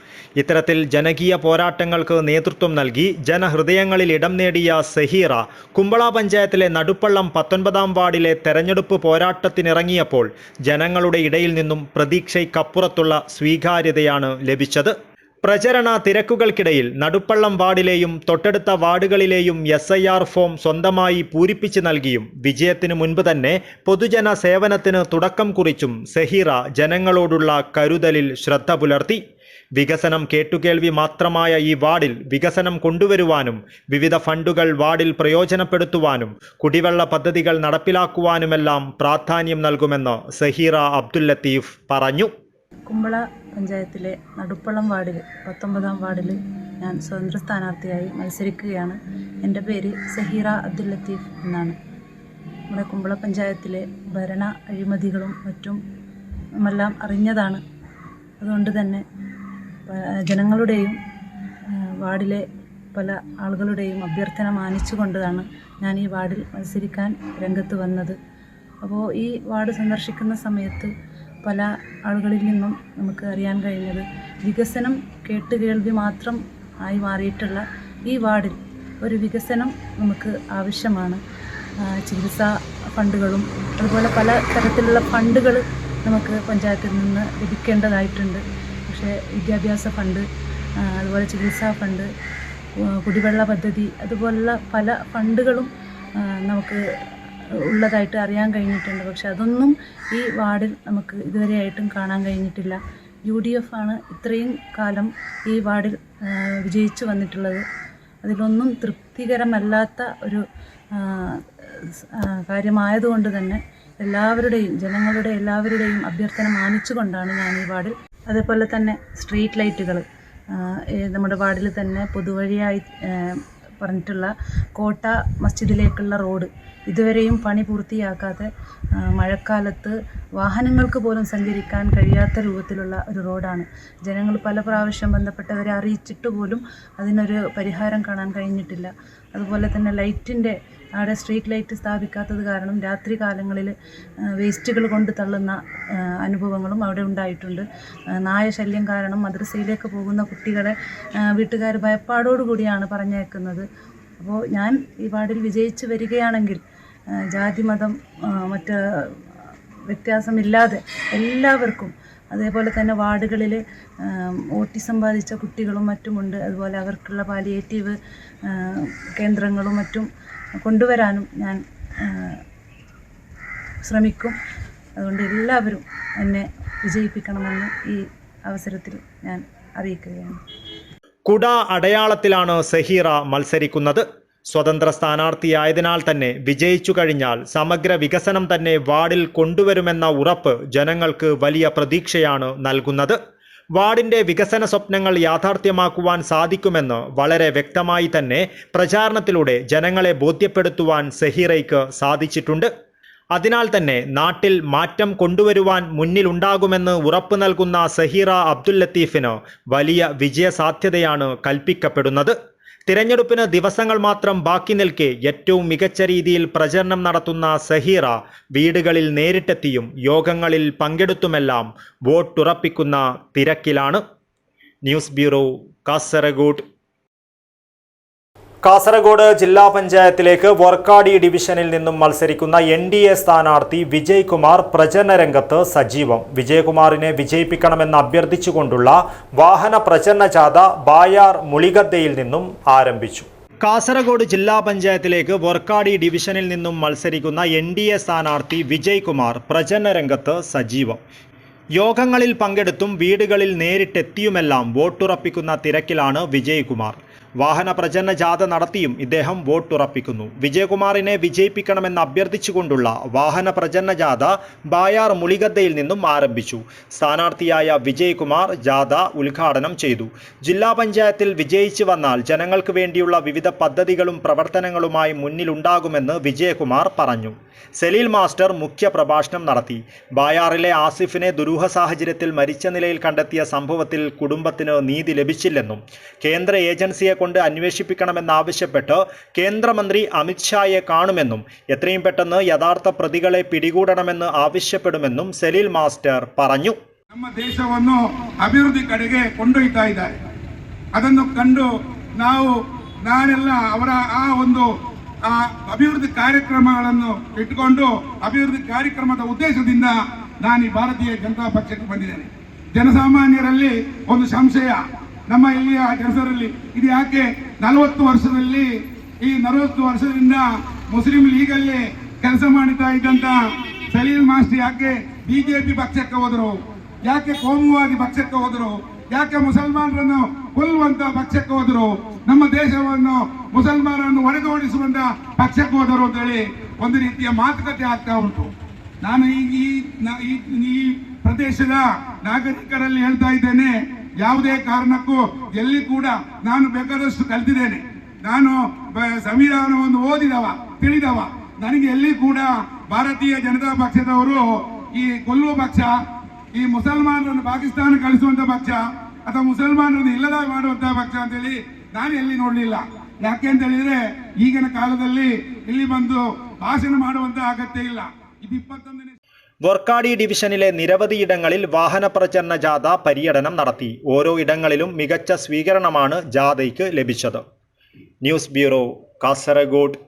ഇത്തരത്തിൽ ജനകീയ പോരാട്ടങ്ങൾക്ക് നേതൃത്വം നൽകി ജനഹൃദയങ്ങളിൽ ഇടം നേടിയ സഹീറ കുമ്പള പഞ്ചായത്തിലെ നടുപ്പള്ളം 19-ാം വാർഡിലെ തെരഞ്ഞെടുപ്പ് പോരാട്ടത്തിനിറങ്ങിയപ്പോൾ ജനങ്ങളുടെ ഇടയിൽ നിന്നും പ്രതീക്ഷയ്ക്കപ്പുറത്തുള്ള സ്വീകാര്യതയാണ് ലഭിച്ചത്. പ്രചരണ തിരക്കുകൾക്കിടയിൽ നടുപ്പള്ളം വാർഡിലെയും തൊട്ടടുത്ത വാർഡുകളിലെയും SIR ഫോം സ്വന്തമായി പൂരിപ്പിച്ച് നൽകിയും വിജയത്തിനു മുൻപ് തന്നെ പൊതുജന സേവനത്തിന് തുടക്കം കുറിച്ചും സഹീറ ജനങ്ങളോടുള്ള കരുതലിൽ ശ്രദ്ധ പുലർത്തി. വികസനം കേട്ടുകേൾവി മാത്രമായ ഈ വാർഡിൽ വികസനം കൊണ്ടുവരുവാനും വിവിധ ഫണ്ടുകൾ വാർഡിൽ പ്രയോജനപ്പെടുത്തുവാനും കുടിവെള്ള പദ്ധതികൾ നടപ്പിലാക്കുവാനുമെല്ലാം പ്രാധാന്യം നൽകുമെന്ന് സഹീറ അബ്ദുൽ ലത്തീഫ് പറഞ്ഞു. കുമ്പള പഞ്ചായത്തിലെ നടുപ്പള്ളം വാർഡിൽ 19-ാം വാർഡിൽ ഞാൻ സ്വതന്ത്ര സ്ഥാനാർത്ഥിയായി മത്സരിക്കുകയാണ്. എൻ്റെ പേര് സഹീറ അബ്ദുൽ ലത്തീഫ് എന്നാണ്. നമ്മുടെ കുമ്പള പഞ്ചായത്തിലെ ഭരണ അഴിമതികളും മറ്റും എല്ലാം അറിഞ്ഞതാണ്. അതുകൊണ്ട് തന്നെ ജനങ്ങളുടെയും വാർഡിലെ പല ആളുകളുടെയും അഭ്യർത്ഥന മാനിച്ചുകൊണ്ടാണ് ഞാൻ ഈ വാർഡിൽ മത്സരിക്കാൻ രംഗത്ത് വന്നത്. അപ്പോൾ ഈ വാർഡ് സന്ദർശിക്കുന്ന സമയത്ത് പല ആളുകളിൽ നിന്നും നമുക്ക് അറിയാൻ കഴിഞ്ഞത് വികസനം കേട്ടുകേൾവി മാത്രം ആയി മാറിയിട്ടുള്ള ഈ വാർഡിൽ ഒരു വികസനം നമുക്ക് ആവശ്യമാണ്. ചികിത്സാ ഫണ്ടുകളും അതുപോലെ പല തരത്തിലുള്ള ഫണ്ടുകൾ നമുക്ക് പഞ്ചായത്തിൽ നിന്ന് ലഭിക്കേണ്ടതായിട്ടുണ്ട്. പക്ഷേ വിദ്യാഭ്യാസ ഫണ്ട്, അതുപോലെ ചികിത്സാ ഫണ്ട്, കുടിവെള്ള പദ്ധതി, അതുപോലുള്ള പല ഫണ്ടുകളും നമുക്ക് ഉള്ളതായിട്ട് അറിയാൻ കഴിഞ്ഞിട്ടുണ്ട്. പക്ഷെ അതൊന്നും ഈ വാർഡിൽ നമുക്ക് ഇതുവരെയായിട്ടും കാണാൻ കഴിഞ്ഞിട്ടില്ല. UDF ആണ് ഇത്രയും കാലം ഈ വാർഡിൽ വിജയിച്ചു വന്നിട്ടുള്ളത്. അതിലൊന്നും തൃപ്തികരമല്ലാത്ത ഒരു കാര്യമായതുകൊണ്ട് തന്നെ ജനങ്ങളുടെ എല്ലാവരുടെയും അഭ്യർത്ഥന മാനിച്ചുകൊണ്ടാണ് ഞാൻ ഈ വാർഡിൽ. അതേപോലെ തന്നെ സ്ട്രീറ്റ് ലൈറ്റുകൾ നമ്മുടെ വാർഡിൽ തന്നെ പൊതുവഴിയായി പറഞ്ഞിട്ടുള്ള കോട്ട മസ്ജിദിലേക്കുള്ള റോഡ് ഇതുവരെയും പണി പൂർത്തിയാക്കാതെ മഴക്കാലത്ത് വാഹനങ്ങൾക്ക് പോലും സഞ്ചരിക്കാൻ കഴിയാത്ത രൂപത്തിലുള്ള ഒരു റോഡാണ്. ജനങ്ങൾ പല പ്രാവശ്യം ബന്ധപ്പെട്ടവരെ അറിയിച്ചിട്ട് പോലും അതിനൊരു പരിഹാരം കാണാൻ കഴിഞ്ഞിട്ടില്ല. അതുപോലെ തന്നെ ലൈറ്റിൻ്റെ അവിടെ സ്ട്രീറ്റ് ലൈറ്റ് സ്ഥാപിക്കാത്തത് കാരണം രാത്രി കാലങ്ങളിൽ വേസ്റ്റുകൾ കൊണ്ട് തള്ളുന്ന അനുഭവങ്ങളും അവിടെ ഉണ്ടായിട്ടുണ്ട്. നായ ശല്യം കാരണം മദ്രസയിലേക്ക് പോകുന്ന കുട്ടികളെ വീട്ടുകാർ ഭയപ്പാടോടുകൂടിയാണ് പറഞ്ഞേക്കുന്നത്. അപ്പോൾ ഞാൻ ഈ വാർഡിൽ വിജയിച്ച് വരികയാണെങ്കിൽ ജാതി മതം മറ്റ് വ്യത്യാസമില്ലാതെ എല്ലാവർക്കും, അതേപോലെ തന്നെ വാർഡുകളിൽ ഓട്ടിസം ബാധിച്ച കുട്ടികളും മറ്റുമുണ്ട്, അതുപോലെ അവർക്കുള്ള പാലിയേറ്റീവ് കേന്ദ്രങ്ങളും മറ്റും കൊണ്ടുവരാനും ഞാൻ ശ്രമിക്കും. അതുകൊണ്ട് എല്ലാവരും എന്നെ വിജയിപ്പിക്കണമെന്ന് ഈ അവസരത്തിൽ ഞാൻ അറിയിക്കുകയാണ്. കുട അടയാളത്തിലാണ് സഹീറ മത്സരിക്കുന്നത്. സ്വതന്ത്ര സ്ഥാനാർത്ഥിയായതിനാൽ തന്നെ വിജയിച്ചു കഴിഞ്ഞാൽ സമഗ്ര വികസനം തന്നെ വാർഡിൽ കൊണ്ടുവരുമെന്ന ഉറപ്പ് ജനങ്ങൾക്ക് വലിയ പ്രതീക്ഷയാണ് നൽകുന്നത്. വാർഡിൻ്റെ വികസന സ്വപ്നങ്ങൾ യാഥാർത്ഥ്യമാക്കുവാൻ സാധിക്കുമെന്ന് വളരെ വ്യക്തമായി തന്നെ പ്രചാരണത്തിലൂടെ ജനങ്ങളെ ബോധ്യപ്പെടുത്തുവാൻ സഹീറയ്ക്ക് സാധിച്ചിട്ടുണ്ട്. അതിനാൽ തന്നെ നാട്ടിൽ മാറ്റം കൊണ്ടുവരുവാൻ മുന്നിലുണ്ടാകുമെന്ന് ഉറപ്പ് നൽകുന്ന സഹീറ അബ്ദുൽ ലത്തീഫിന് വലിയ വിജയസാധ്യതയാണ് കൽപ്പിക്കപ്പെടുന്നത്. തിരഞ്ഞെടുപ്പിന് ദിവസങ്ങൾ മാത്രം ബാക്കി നിൽക്കെ ഏറ്റവും മികച്ച രീതിയിൽ പ്രചരണം നടത്തുന്ന സഹീറ വീടുകളിൽ നേരിട്ടെത്തിയും യോഗങ്ങളിൽ പങ്കെടുത്തുമെല്ലാം വോട്ടുറപ്പിക്കുന്ന തിരക്കിലാണ്. News bureau, Kasaragod. കാസർഗോഡ് ജില്ലാ പഞ്ചായത്തിലേക്ക് വർക്കാടി ഡിവിഷനിൽ നിന്നും മത്സരിക്കുന്ന NDA സ്ഥാനാർത്ഥി വിജയ്കുമാർ പ്രചരണ രംഗത്ത് സജീവം. വിജയകുമാറിനെ വിജയിപ്പിക്കണമെന്ന് അഭ്യർത്ഥിച്ചുകൊണ്ടുള്ള വാഹന പ്രചരണ ജാഥ ബായാർ മുളിഗദ്ദയിൽ നിന്നും ആരംഭിച്ചു. കാസർഗോഡ് ജില്ലാ പഞ്ചായത്തിലേക്ക് വർക്കാടി ഡിവിഷനിൽ നിന്നും മത്സരിക്കുന്ന NDA സ്ഥാനാർത്ഥി വിജയ്കുമാർ പ്രചരണ രംഗത്ത് സജീവം. യോഗങ്ങളിൽ പങ്കെടുത്തും വീടുകളിൽ നേരിട്ടെത്തിയുമെല്ലാം വോട്ടുറപ്പിക്കുന്ന തിരക്കിലാണ് വിജയ്കുമാർ. വാഹന പ്രചരണ ജാഥ നടത്തിയും ഇദ്ദേഹം വോട്ടുറപ്പിക്കുന്നു. വിജയകുമാറിനെ വിജയിപ്പിക്കണമെന്ന് അഭ്യർത്ഥിച്ചുകൊണ്ടുള്ള വാഹന പ്രചരണ ജാഥ ബായാർ മുളിഗദ്ദയിൽ നിന്നും ആരംഭിച്ചു. സ്ഥാനാർത്ഥിയായ വിജയകുമാർ ജാഥ ഉദ്ഘാടനം ചെയ്തു. ജില്ലാ പഞ്ചായത്തിൽ വിജയിച്ചു വന്നാൽ ജനങ്ങൾക്ക് വേണ്ടിയുള്ള വിവിധ പദ്ധതികളും പ്രവർത്തനങ്ങളുമായി മുന്നിലുണ്ടാകുമെന്ന് വിജയകുമാർ പറഞ്ഞു. സലീൽ മാസ്റ്റർ മുഖ്യ പ്രഭാഷണം നടത്തി. ബായാറിലെ ആസിഫിനെ ദുരൂഹ സാഹചര്യത്തിൽ മരിച്ച നിലയിൽ കണ്ടെത്തിയ സംഭവത്തിൽ കുടുംബത്തിന് നീതി ലഭിച്ചില്ലെന്നും കേന്ദ്ര ഏജൻസിയെ കൊണ്ട് അന്വേഷിപ്പിക്കണമെന്നാവശ്യപ്പെട്ട് കേന്ദ്രമന്ത്രി അമിത്ഷായെ കാണുമെന്നും എത്രയും പെട്ടെന്ന് യഥാർത്ഥ പ്രതികളെ പിടികൂടണമെന്ന് ആവശ്യപ്പെടുമെന്നും സലീൽ മാസ്റ്റർ പറഞ്ഞു. ನಮ್ಮ ದೇಶವನ್ನು ಅಭಿವೃದ್ಧಿ ಕಡೆಗೆ ಕೊಂಡೊಯ್ತಾ ಇದ್ದಾರೆ. ಅದನ್ನು ಕಂಡು ನಾನೆಲ್ಲ ಅವರ ಆ ಒಂದು ಅಭಿವೃದ್ಧಿ ಕಾರ್ಯಕ್ರಮಗಳನ್ನು ಇಟ್ಟುಕೊಂಡು ಅಭಿವೃದ್ಧಿ ಕಾರ್ಯಕ್ರಮದ ಉದ್ದೇಶದಿಂದ ನಾನು ಈ ಭಾರತೀಯ ಜನತಾ ಪಕ್ಷಕ್ಕೆ ಬಂದಿದ್ದೇನೆ. ಜನಸಾಮಾನ್ಯರಲ್ಲಿ ಒಂದು ಸಂಶಯ, ನಮ್ಮ ಇಲ್ಲಿಯ ಜನರಲ್ಲಿ, ಇದು ಯಾಕೆ 40 ವರ್ಷದಲ್ಲಿ ಈ 40 ವರ್ಷದಿಂದ ಮುಸ್ಲಿಂ ಲೀಗಲ್ಲಿ ಕೆಲಸ ಮಾಡ್ತಾ ಇದ್ದಂತ ಸಲೀಲ್ ಮಾಸ್ಟರ್ ಯಾಕೆ ಬಿಜೆಪಿ ಪಕ್ಷಕ್ಕೆ ಹೋದರು, ಯಾಕೆ ಕೋಮುವಾದಿ ಪಕ್ಷಕ್ಕೆ ಹೋದರು, ಯಾಕೆ ಮುಸಲ್ಮಾನರನ್ನು ಕೊಲ್ಲುವಂತ ಪಕ್ಷಕ್ಕೆ ಹೋದರು, ನಮ್ಮ ದೇಶವನ್ನು ಮುಸಲ್ಮಾನರನ್ನು ಹೊಡೆದೋಡಿಸುವಂತ ಪಕ್ಷಕ್ಕೆ ಹೋದರು ಅಂತ ಹೇಳಿ ಒಂದು ರೀತಿಯ ಮಾತುಕತೆ ಆಗ್ತಾ ಉಂಟು. ನಾನು ಈ ಪ್ರದೇಶದ ನಾಗರಿಕರಲ್ಲಿ ಹೇಳ್ತಾ ಇದ್ದೇನೆ, ಯಾವುದೇ ಕಾರಣಕ್ಕೂ ಎಲ್ಲಿ ಕೂಡ ನಾನು ಬೇಕಾದಷ್ಟು ಕಲ್ತಿದ್ದೇನೆ. ನಾನು ಸಂವಿಧಾನವನ್ನು ಓದಿದವ, ತಿಳಿದವ. ನನಗೆ ಎಲ್ಲಿ ಕೂಡ ಭಾರತೀಯ ಜನತಾ ಪಕ್ಷದವರು ಈ ಕೊಲ್ಲುವ ಪಕ್ಷ, ಈ ಮುಸಲ್ಮಾನರನ್ನು ಪಾಕಿಸ್ತಾನ ಕಳಿಸುವಂತ ಪಕ್ಷ ಅಥವಾ ಮುಸಲ್ಮಾನರನ್ನು ಇಲ್ಲದ ಮಾಡುವಂತಹ ಪಕ್ಷ ಅಂತೇಳಿ ನಾನು ಎಲ್ಲಿ ನೋಡಲಿಲ್ಲ. ಯಾಕೆ ಅಂತ ಹೇಳಿದ್ರೆ ಈಗಿನ ಕಾಲದಲ್ಲಿ ಇಲ್ಲಿ ಬಂದು ಭಾಷಣ ಮಾಡುವಂತ ಅಗತ್ಯ ಇಲ್ಲ. ಇದು 21ನೇ വർക്കാടി ഡിവിഷനിലെ നിരവധിയിടങ്ങളിൽ വാഹന പ്രചരണ ജാഥ പര്യടനം നടത്തി. ഓരോ ഇടങ്ങളിലും മികച്ച സ്വീകരണമാണ് ജാഥയ്ക്ക് ലഭിച്ചത്. News bureau, Kasaragod.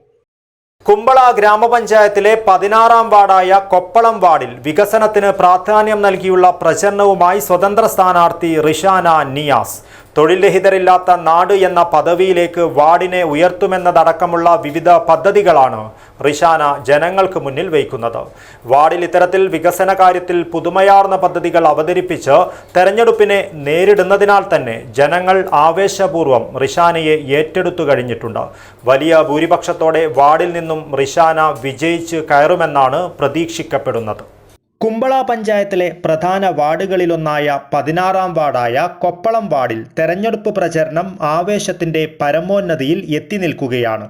കുമ്പള ഗ്രാമപഞ്ചായത്തിലെ 16-ാം വാർഡായ കൊപ്പളം വാർഡിൽ വികസനത്തിന് പ്രാധാന്യം നൽകിയുള്ള പ്രചരണവുമായി സ്വതന്ത്ര സ്ഥാനാർത്ഥി റിഷാന നിയാസ്. തൊഴിൽ രഹിതരില്ലാത്ത നാട് എന്ന പദവിയിലേക്ക് വാർഡിനെ ഉയർത്തുമെന്നതടക്കമുള്ള വിവിധ പദ്ധതികളാണ് റിഷാന ജനങ്ങൾക്ക് മുന്നിൽ വയ്ക്കുന്നത്. വാർഡിൽ ഇത്തരത്തിൽ വികസന കാര്യത്തിൽ പുതുമയാർന്ന പദ്ധതികൾ അവതരിപ്പിച്ച് തെരഞ്ഞെടുപ്പിനെ നേരിടുന്നതിനാൽ തന്നെ ജനങ്ങൾ ആവേശപൂർവ്വം റിഷാനയെ ഏറ്റെടുത്തു കഴിഞ്ഞിട്ടുണ്ട്. വലിയ ഭൂരിപക്ഷത്തോടെ വാർഡിൽ നിന്നും റിഷാന വിജയിച്ച് കയറുമെന്നാണ് പ്രതീക്ഷിക്കപ്പെടുന്നത്. കുമ്പള പഞ്ചായത്തിലെ പ്രധാന വാർഡുകളിലൊന്നായ 16-ാം വാർഡായ കൊപ്പളം വാർഡിൽ തെരഞ്ഞെടുപ്പ് പ്രചരണം ആവേശത്തിൻ്റെ പരമോന്നതിയിൽ എത്തി നിൽക്കുകയാണ്.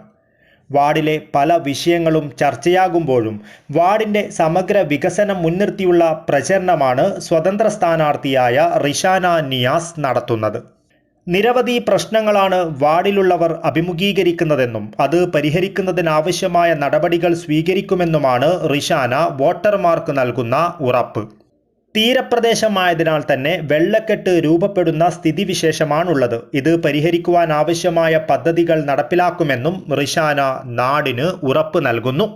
വാർഡിലെ പല വിഷയങ്ങളും ചർച്ചയാകുമ്പോഴും വാർഡിൻ്റെ സമഗ്ര വികസനം മുൻനിർത്തിയുള്ള പ്രചരണമാണ് സ്വതന്ത്ര സ്ഥാനാർത്ഥിയായ റിഷാന നിയാസ് നടത്തുന്നത്. നിരവധി പ്രശ്നങ്ങളാണ് വാർഡിലുള്ളവർ അഭിമുഖീകരിക്കുന്നതെന്നും അത് പരിഹരിക്കുന്നതിനാവശ്യമായ നടപടികൾ സ്വീകരിക്കുമെന്നുമാണ് റിഷാന വോട്ടർമാർക്ക് നൽകുന്ന ഉറപ്പ്. തീരപ്രദേശമായതിനാൽ തന്നെ വെള്ളക്കെട്ട് രൂപപ്പെടുന്ന സ്ഥിതിവിശേഷമാണുള്ളത്. ഇത് പരിഹരിക്കുവാൻ ആവശ്യമായ പദ്ധതികൾ നടപ്പിലാക്കുമെന്നും റിഷാന നാടിന് ഉറപ്പ് നൽകുന്നു.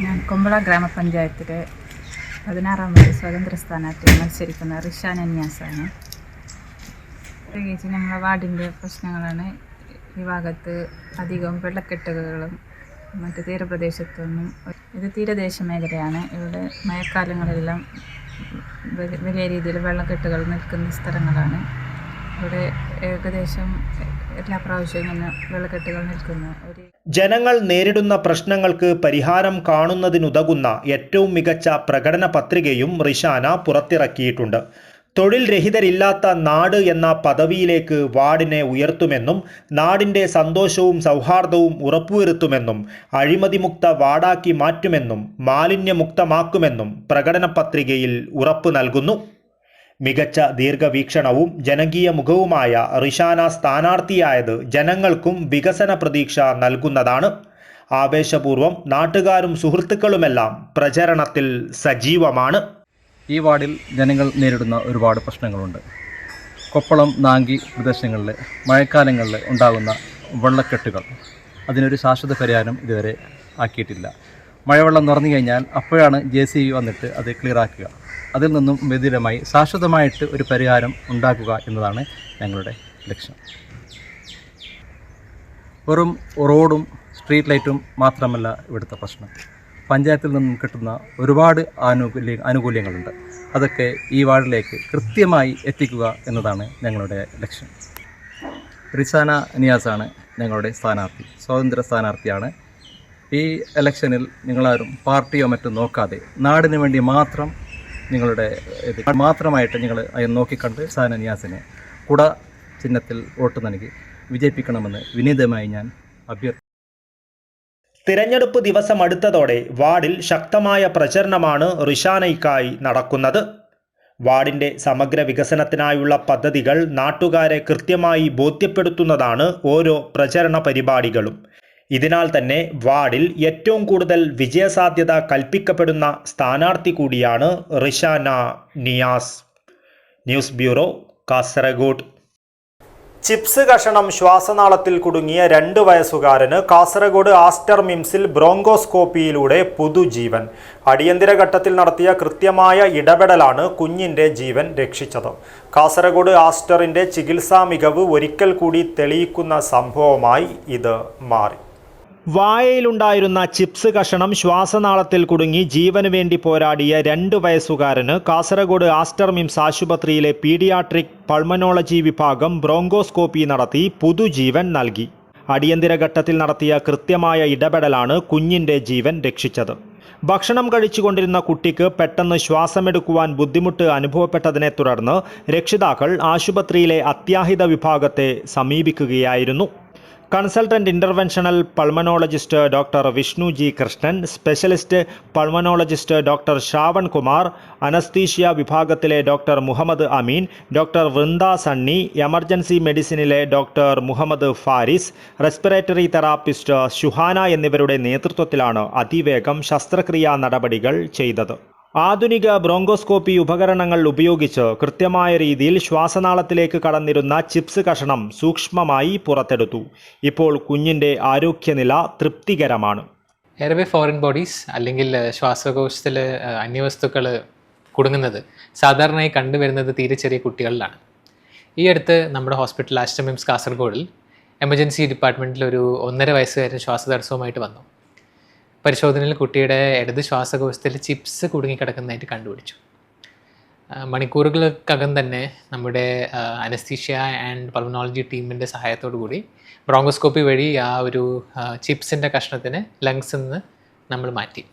ഞാൻ കുമ്പള ഗ്രാമപഞ്ചായത്തിലെ 16-ാം വാർഡ് സ്വതന്ത്ര സ്ഥാനാർത്ഥി മത്സരിക്കുന്ന റിഷാന നിയാസാണ്. പ്രത്യേകിച്ച് ഞങ്ങളുടെ വാർഡിൻ്റെ പ്രശ്നങ്ങളാണ്. ഈ ഭാഗത്ത് അധികവും വെള്ളക്കെട്ടുകളും മറ്റ് തീരപ്രദേശത്തൊന്നും. ഇത് തീരദേശ മേഖലയാണ്. ഇവിടെ മഴക്കാലങ്ങളെല്ലാം വലിയ രീതിയിൽ വെള്ളക്കെട്ടുകൾ നിൽക്കുന്ന സ്ഥലങ്ങളാണ്. ഇവിടെ ഏകദേശം എല്ലാ പ്രാവശ്യവും ഇങ്ങനെ വെള്ളക്കെട്ടുകൾ നിൽക്കുന്നു. ജനങ്ങൾ നേരിടുന്ന പ്രശ്നങ്ങൾക്ക് പരിഹാരം കാണുന്നതിനുതകുന്ന ഏറ്റവും മികച്ച പ്രകടന പത്രികയും റിഷാന പുറത്തിറക്കിയിട്ടുണ്ട്. തൊഴിൽ രഹിതരില്ലാത്ത നാട് എന്ന പദവിയിലേക്ക് വാർഡിനെ ഉയർത്തുമെന്നും നാടിൻ്റെ സന്തോഷവും സൗഹാർദ്ദവും ഉറപ്പുവരുത്തുമെന്നും അഴിമതിമുക്ത വാർഡാക്കി മാറ്റുമെന്നും മാലിന്യമുക്തമാക്കുമെന്നും പ്രകടന പത്രികയിൽ ഉറപ്പു നൽകുന്നു. മികച്ച ദീർഘവീക്ഷണവും ജനകീയ മുഖവുമായ റിഷാന സ്ഥാനാർത്ഥിയായത് ജനങ്ങൾക്കും വികസന പ്രതീക്ഷ നൽകുന്നതാണ്. ആവേശപൂർവ്വം നാട്ടുകാരും സുഹൃത്തുക്കളുമെല്ലാം പ്രചരണത്തിൽ സജീവമാണ്. ഈ വാർഡിൽ ജനങ്ങൾ നേരിടുന്ന ഒരുപാട് പ്രശ്നങ്ങളുണ്ട്. കൊപ്പളം, നാങ്കി പ്രദേശങ്ങളിൽ മഴക്കാലങ്ങളിൽ ഉണ്ടാകുന്ന വെള്ളക്കെട്ടുകൾ, അതിനൊരു ശാശ്വത പരിഹാരം ഇതുവരെ ആക്കിയിട്ടില്ല. മഴവെള്ളം നിറഞ്ഞു കഴിഞ്ഞാൽ അപ്പോഴാണ് JCB വന്നിട്ട് അത് ക്ലിയറാക്കുക. അതിൽ നിന്നും വ്യതിരമായി ശാശ്വതമായിട്ട് ഒരു പരിഹാരം ഉണ്ടാക്കുക എന്നതാണ് ഞങ്ങളുടെ ലക്ഷ്യം. വെറും റോഡും സ്ട്രീറ്റ് ലൈറ്റും മാത്രമല്ല ഇവിടുത്തെ പ്രശ്നം. പഞ്ചായത്തിൽ നിന്നും കിട്ടുന്ന ഒരുപാട് ആനുകൂല്യങ്ങളുണ്ട്. അതൊക്കെ ഈ വാർഡിലേക്ക് കൃത്യമായി എത്തിക്കുക എന്നതാണ് ഞങ്ങളുടെ ലക്ഷ്യം. റിഷാന നിയാസാണ് ഞങ്ങളുടെ സ്ഥാനാർത്ഥി, സ്വതന്ത്ര സ്ഥാനാർത്ഥിയാണ്. ഈ ഇലക്ഷനിൽ നിങ്ങളാരും പാർട്ടിയോ മറ്റോ നോക്കാതെ നാടിന് വേണ്ടി മാത്രം മാത്രമായിട്ട് നിങ്ങൾ നോക്കിക്കണ്ട് റിഷാന നിയാസിനെ കുട ചിഹ്നത്തിൽ വോട്ട് നൽകി വിജയിപ്പിക്കണമെന്ന് വിനീതമായി ഞാൻ അഭ്യർത്ഥിക്കുന്നു. തിരഞ്ഞെടുപ്പ് ദിവസം അടുത്തതോടെ വാർഡിൽ ശക്തമായ പ്രചരണമാണ് റിഷാനയ്ക്കായി നടക്കുന്നത്. വാർഡിൻ്റെ സമഗ്ര വികസനത്തിനായുള്ള പദ്ധതികൾ നാട്ടുകാരെ കൃത്യമായി ബോധ്യപ്പെടുത്തുന്നതാണ് ഓരോ പ്രചരണ പരിപാടികളും. ഇതിനാൽ തന്നെ വാർഡിൽ ഏറ്റവും കൂടുതൽ വിജയസാധ്യത കൽപ്പിക്കപ്പെടുന്ന സ്ഥാനാർത്ഥി കൂടിയാണ് Rishana Niyas. News bureau, Kasaragod. Chips കഷണം ശ്വാസനാളത്തിൽ കുടുങ്ങിയ 2 വയസ്സുകാരന് കാസർഗോഡ് ആസ്റ്റർ മിംസിൽ ബ്രോങ്കോസ്കോപ്പിയിലൂടെ പുതുജീവൻ. അടിയന്തര ഘട്ടത്തിൽ നടത്തിയ കൃത്യമായ ഇടപെടലാണ് കുഞ്ഞിൻ്റെ ജീവൻ രക്ഷിച്ചത്. കാസർഗോഡ് ആസ്റ്ററിൻ്റെ ചികിത്സാ മികവ് ഒരിക്കൽ കൂടി തെളിയിക്കുന്ന സംഭവമായി ഇത് മാറി. വായയിലുണ്ടായിരുന്ന ചിപ്സ് കഷണം ശ്വാസനാളത്തിൽ കുടുങ്ങി ജീവന് വേണ്ടി പോരാടിയ 2 വയസ്സുകാരന് കാസർഗോഡ് ആസ്റ്റർ മിംസ് ആശുപത്രിയിലെ പീഡിയാട്രിക് പൾമനോളജി വിഭാഗം ബ്രോങ്കോസ്കോപ്പി നടത്തി പുതുജീവൻ നൽകി. അടിയന്തര ഘട്ടത്തിൽ നടത്തിയ കൃത്യമായ ഇടപെടലാണ് കുഞ്ഞിൻ്റെ ജീവൻ രക്ഷിച്ചത്. ഭക്ഷണം കഴിച്ചുകൊണ്ടിരുന്ന കുട്ടിക്ക് പെട്ടെന്ന് ശ്വാസമെടുക്കുവാൻ ബുദ്ധിമുട്ട് അനുഭവപ്പെട്ടതിനെ തുടർന്ന് രക്ഷിതാക്കൾ ആശുപത്രിയിലെ അത്യാഹിത വിഭാഗത്തെ സമീപിക്കുകയായിരുന്നു. Consultant interventional pulmonologist doctor Vishnu G Krishnan, specialist pulmonologist doctor Shravan Kumar, anaesthesia വിഭാഗത്തിലെ doctor Muhammad Ameen, doctor Vrinda Sunny, emergency മെഡിസിനിലെ doctor Muhammad Faris, respiratory therapist Shuhana എന്നിവരുടെ നേതൃത്വത്തിലാണ് അതിവേഗം ശസ്ത്രക്രിയാ നടപടികൾ ചെയ്തത്. ആധുനിക ബ്രോങ്കോസ്കോപ്പി ഉപകരണങ്ങൾ ഉപയോഗിച്ച് കൃത്യമായ രീതിയിൽ ശ്വാസനാളത്തിലേക്ക് കടന്നിരുന്ന ചിപ്സ് കഷണം സൂക്ഷ്മമായി പുറത്തെടുത്തു. ഇപ്പോൾ കുഞ്ഞിൻ്റെ ആരോഗ്യനില തൃപ്തികരമാണ്. എയർവേ ഫോറിൻ ബോഡീസ് അല്ലെങ്കിൽ ശ്വാസകോശത്തിൽ അന്യവസ്തുക്കൾ കുടുങ്ങുന്നത് സാധാരണയായി കണ്ടുവരുന്നത് തീരെ ചെറിയ കുട്ടികളിലാണ്. ഈ അടുത്ത് നമ്മുടെ ഹോസ്പിറ്റൽ ആസ്റ്റർ മിംസ് കാസർഗോഡിൽ എമർജൻസി ഡിപ്പാർട്ട്മെൻറ്റിൽ ഒരു 1.5 വയസ്സുകാരൻ ശ്വാസതടസ്സവുമായിട്ട് വന്നു. പരിശോധനയിൽ കുട്ടിയുടെ ഇടത് ശ്വാസകോശത്തിൽ ചിപ്സ് കുടുങ്ങിക്കിടക്കുന്നതായിട്ട് കണ്ടുപിടിച്ചു. മണിക്കൂറുകൾക്കകം തന്നെ നമ്മുടെ അനസ്തീഷ്യ ആൻഡ് പൾമനോളജി ടീമിൻ്റെ സഹായത്തോടു കൂടി ബ്രോങ്കോസ്കോപ്പി വഴി ആ ഒരു ചിപ്സിൻ്റെ കഷ്ണത്തിന് ലങ്സിൽ നിന്ന് നമ്മൾ മാറ്റി.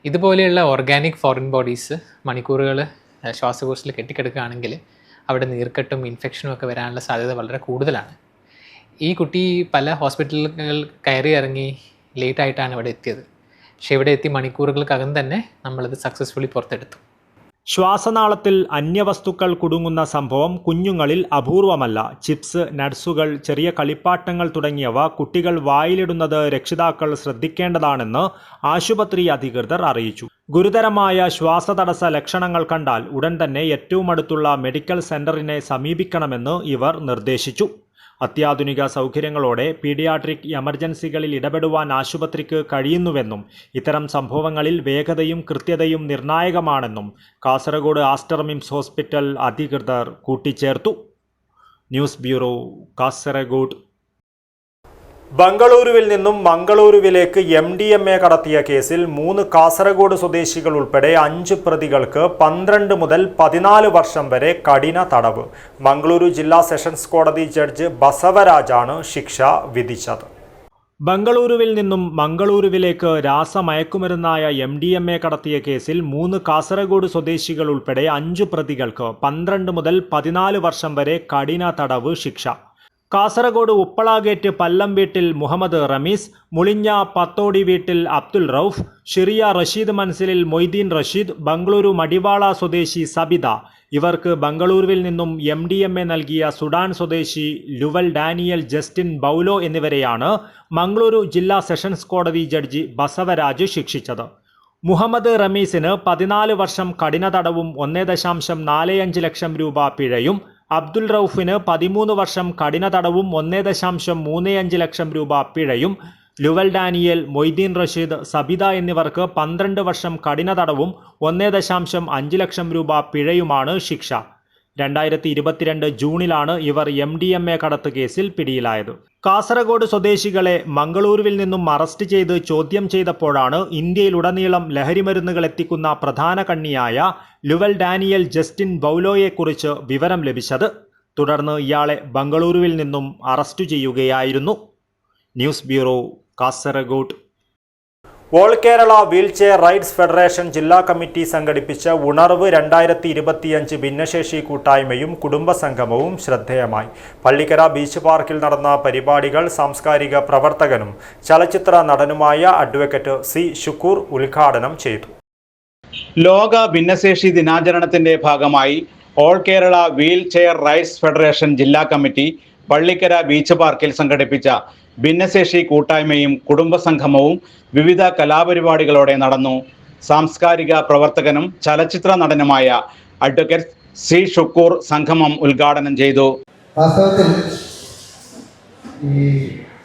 ഇതുപോലെയുള്ള ഓർഗാനിക് ഫോറിൻ ബോഡീസ് മണിക്കൂറുകൾ ശ്വാസകോശത്തിൽ കെട്ടിക്കിടക്കുകയാണെങ്കിൽ അവിടെ നീർക്കെട്ടും ഇൻഫെക്ഷനും ഒക്കെ വരാനുള്ള സാധ്യത വളരെ കൂടുതലാണ്. ഈ കുട്ടി പല ഹോസ്പിറ്റലുകൾ കയറി ഇറങ്ങി ലേറ്റായിട്ടാണ് ഇവിടെ എത്തിയത്. പക്ഷേ ഇവിടെ എത്തി മണിക്കൂറുകൾക്കകം തന്നെ നമ്മളത് സക്സസ്ഫുള്ളി പുറത്തെടുത്തു. ശ്വാസനാളത്തിൽ അന്യവസ്തുക്കൾ കുടുങ്ങുന്ന സംഭവം കുഞ്ഞുങ്ങളിൽ അപൂർവമല്ല. ചിപ്സ്, നട്സുകൾ, ചെറിയ കളിപ്പാട്ടങ്ങൾ തുടങ്ങിയവ കുട്ടികൾ വായിലിടുന്നത് രക്ഷിതാക്കൾ ശ്രദ്ധിക്കേണ്ടതാണെന്ന് ആശുപത്രി അധികൃതർ അറിയിച്ചു. ഗുരുതരമായ ശ്വാസതടസ്സ ലക്ഷണങ്ങൾ കണ്ടാൽ ഉടൻ തന്നെ ഏറ്റവും അടുത്തുള്ള മെഡിക്കൽ സെന്ററിനെ സമീപിക്കണമെന്ന് ഇവർ നിർദ്ദേശിച്ചു. അത്യാധുനിക സൗകര്യങ്ങളോടെ പീഡിയാട്രിക് എമർജൻസികളിൽ ഇടപെടുവാൻ ആശുപത്രിക്ക് കഴിയുന്നുവെന്നും ഇത്തരം സംഭവങ്ങളിൽ വേഗതയും കൃത്യതയും നിർണായകമാണെന്നും കാസർഗോഡ് ആസ്റ്റർ മിംസ് ഹോസ്പിറ്റൽ അധികൃതർ കൂട്ടിച്ചേർത്തു. News bureau, Kasaragod. ബംഗളൂരുവിൽ നിന്നും മംഗളൂരുവിലേക്ക് MDMA കടത്തിയ കേസിൽ 3 കാസർഗോഡ് സ്വദേശികൾ ഉൾപ്പെടെ 5 പ്രതികൾക്ക് 12 മുതൽ 14 വർഷം വരെ കഠിന തടവ്. മംഗളൂരു ജില്ലാ സെഷൻസ് കോടതി ജഡ്ജ് ബസവരാജാണ് ശിക്ഷ വിധിച്ചത്. ബംഗളൂരുവിൽ നിന്നും മംഗളൂരുവിലേക്ക് രാസമയക്കുമരുന്നായ MDMA കടത്തിയ കേസിൽ 3 കാസർഗോഡ് സ്വദേശികൾ ഉൾപ്പെടെ 5 പ്രതികൾക്ക് 12 മുതൽ 14 വർഷം വരെ കഠിന തടവ് ശിക്ഷ. കാസർഗോഡ് ഉപ്പള ഗേറ്റ് പല്ലം വീട്ടിൽ മുഹമ്മദ് റമീസ്, മുളിഞ്ഞ പത്തോടി വീട്ടിൽ അബ്ദുൽ റൌഫ്, ഷിറിയ റഷീദ് മൻസിലിൽ മൊയ്തീൻ റഷീദ്, ബംഗളൂരു മടിവാള സ്വദേശി സബിത, ഇവർക്ക് ബംഗളൂരുവിൽ നിന്നും MDMA നൽകിയ സുഡാൻ സ്വദേശി ലുവൽ ഡാനിയൽ ജസ്റ്റിൻ ബൗലോ എന്നിവരെയാണ് മംഗളൂരു ജില്ലാ സെഷൻസ് കോടതി ജഡ്ജി ബസവരാജ് ശിക്ഷിച്ചത്. മുഹമ്മദ് റമീസിന് 14 വർഷം കഠിന തടവും 1.45 ലക്ഷം രൂപ പിഴയും, അബ്ദുൽ റൌഫിന് 13 വർഷം കഠിന തടവും 1.35 ലക്ഷം രൂപ പിഴയും, ലുവൽ ഡാനിയൽ, മൊയ്തീൻ റഷീദ്, സബിത എന്നിവർക്ക് 12 വർഷം കഠിന തടവും 1.5 ലക്ഷം രൂപ പിഴയുമാണ് ശിക്ഷ. 2022 ജൂണിലാണ് ഇവർ MDMA കടത്ത് കേസിൽ പിടിയിലായത്. കാസർഗോഡ് സ്വദേശികളെ മംഗളൂരുവിൽ നിന്നും അറസ്റ്റ് ചെയ്ത് ചോദ്യം ചെയ്തപ്പോഴാണ് ഇന്ത്യയിലുടനീളം ലഹരിമരുന്നുകൾ എത്തിക്കുന്ന പ്രധാന കണ്ണിയായ ലുവൽ ഡാനിയൽ ജസ്റ്റിൻ ബൗലോയെക്കുറിച്ച് വിവരം ലഭിച്ചത്. തുടർന്ന് ഇയാളെ ബംഗളൂരുവിൽ നിന്നും അറസ്റ്റ് ചെയ്യുകയായിരുന്നു. News bureau, Kasaragod. All Kerala wheelchair rights federation ജില്ലാ കമ്മിറ്റി സംഘടിപ്പിച്ച ഉണർവ് 2025 ഭിന്നശേഷി കൂട്ടായ്മയും കുടുംബസംഗമവും ശ്രദ്ധേയമായി. പള്ളിക്കര ബീച്ച് പാർക്കിൽ നടന്ന പരിപാടികൾ സാംസ്കാരിക പ്രവർത്തകനും ചലച്ചിത്ര നടനുമായ അഡ്വക്കേറ്റ് C. ഷുക്കൂർ ഉദ്ഘാടനം ചെയ്തു. ലോക ഭിന്നശേഷി ദിനാചരണത്തിന്റെ ഭാഗമായി all Kerala wheel chair rights federation ജില്ലാ കമ്മിറ്റി പള്ളിക്കര ബീച്ച് പാർക്കിൽ സംഘടിപ്പിച്ച ഭിന്നശേഷി കൂട്ടായ്മയും കുടുംബസംഗമവും വിവിധ കലാപരിപാടികളോടെ നടന്നു. സാംസ്കാരിക പ്രവർത്തകനും ചലച്ചിത്ര നടനുമായ അഡ്വക്കേറ്റ് C. ഷുക്കൂർ സംഗമം ഉദ്ഘാടനം ചെയ്തു. വാസ്തവത്തിൽ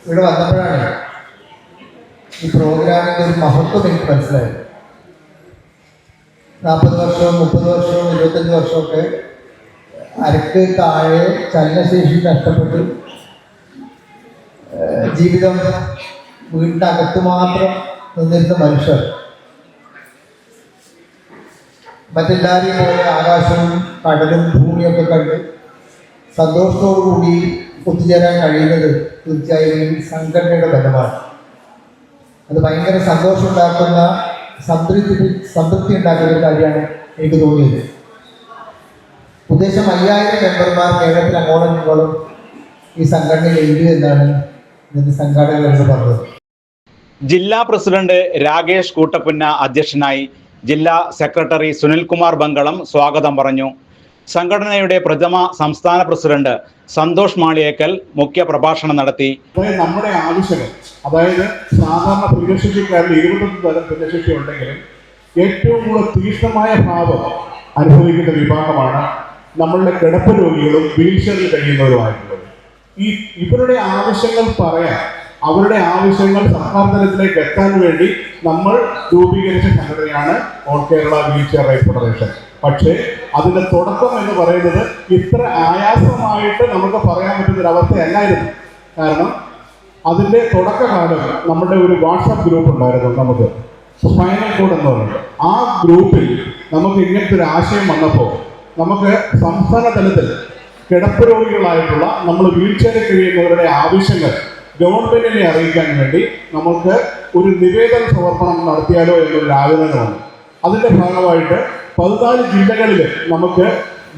ഇവിടെ വന്നപ്പോഴാണ് ഈ പ്രോഗ്രാമിൻ്റെ ഒരു മഹത്വം എനിക്ക് മനസ്സിലായത്. 40 വർഷവും 30 വർഷവും 25 വർഷമൊക്കെ അരക്ക് താഴെ ചലനശേഷി നഷ്ടപ്പെട്ട് ജീവിതം വീടിൻ്റെ അകത്ത് മാത്രം നിന്നിരുന്ന മനുഷ്യർ മറ്റെല്ലാവരെയും പോലെ ആകാശവും കടലും ഭൂമിയൊക്കെ കണ്ട് സന്തോഷത്തോടുകൂടി ഒത്തുചേരാൻ കഴിയുന്നത് തീർച്ചയായും ഈ സംഘടനയുടെ ബലമാണ്. അത് ഭയങ്കര സന്തോഷമുണ്ടാക്കുന്ന സംതൃപ്തി ഉണ്ടാക്കുന്ന ഒരു കാര്യമാണ് എനിക്ക് തോന്നിയത്. ഉദ്ദേശം 5000 മെമ്പർമാർ കേരളത്തിൽ അങ്ങോളം ഇങ്ങോളം ഈ സംഘടനയിൽ എഴുതി എന്നാണ് ഇതിൻ്റെ സംഘാടകർ എന്ന് പറഞ്ഞത്. ജില്ലാ പ്രസിഡന്റ് രാകേഷ് കൂട്ടപ്പുന്ന അധ്യക്ഷനായി. ജില്ലാ സെക്രട്ടറി സുനിൽകുമാർ ബംഗളം സ്വാഗതം പറഞ്ഞു. സംഘടനയുടെ പ്രഥമ സംസ്ഥാന പ്രസിഡന്റ് സന്തോഷ് മാളിയേക്കൽ മുഖ്യ പ്രഭാഷണം നടത്തി. നമ്മുടെ ആവശ്യങ്ങൾ, അതായത് സാധാരണ ഭിന്നശേഷിക്കാരിൽ 21 തരം ഭിന്നശേഷി ഉണ്ടെങ്കിലും ഏറ്റവും കൂടുതൽ തീക്ഷ്ണമായ ഭാവം അനുഭവിക്കുന്ന വിഭാഗമാണ് നമ്മളുടെ കിടപ്പ് രോഗികളും വീൽചെയറിൽ കഴിയുന്നവരുമായിട്ടുള്ളത്. ഇവരുടെ ആവശ്യങ്ങൾ പറയാൻ, അവരുടെ ആവശ്യങ്ങൾ സർക്കാർ തലത്തിലേക്ക് എത്താൻ വേണ്ടി നമ്മൾ രൂപീകരിച്ച സംഘടനയാണ് all Kerala wheelchair rights federation. പക്ഷേ അതിൻ്റെ തുടക്കം എന്ന് പറയുന്നത് ഇത്ര ആയാസമായിട്ട് നമുക്ക് പറയാൻ പറ്റുന്നൊരവസ്ഥയല്ലായിരുന്നു. കാരണം അതിൻ്റെ തുടക്കകാലം നമ്മുടെ ഒരു വാട്സാപ്പ് ഗ്രൂപ്പ് ഉണ്ടായിരുന്നു, നമുക്ക് സ്പൈനൽ കോഡ് എന്ന് പറയുന്നത്. ആ ഗ്രൂപ്പിൽ നമുക്ക് ഇങ്ങനത്തെ ഒരു ആശയം വന്നപ്പോൾ നമുക്ക് സംസ്ഥാന തലത്തിൽ കിടപ്പ് രോഗികളായിട്ടുള്ള നമ്മൾ വീൽചെയറിൽ കഴിയുന്നവരുടെ ആവശ്യങ്ങൾ ഗവൺമെന്റിനെ അറിയിക്കാൻ വേണ്ടി നമുക്ക് ഒരു നിവേദന സമർപ്പണം നടത്തിയാലോ എന്നൊരു ആലോചനയാണ്. അതിൻ്റെ ഭാഗമായിട്ട് 14 ജില്ലകളിൽ നമുക്ക്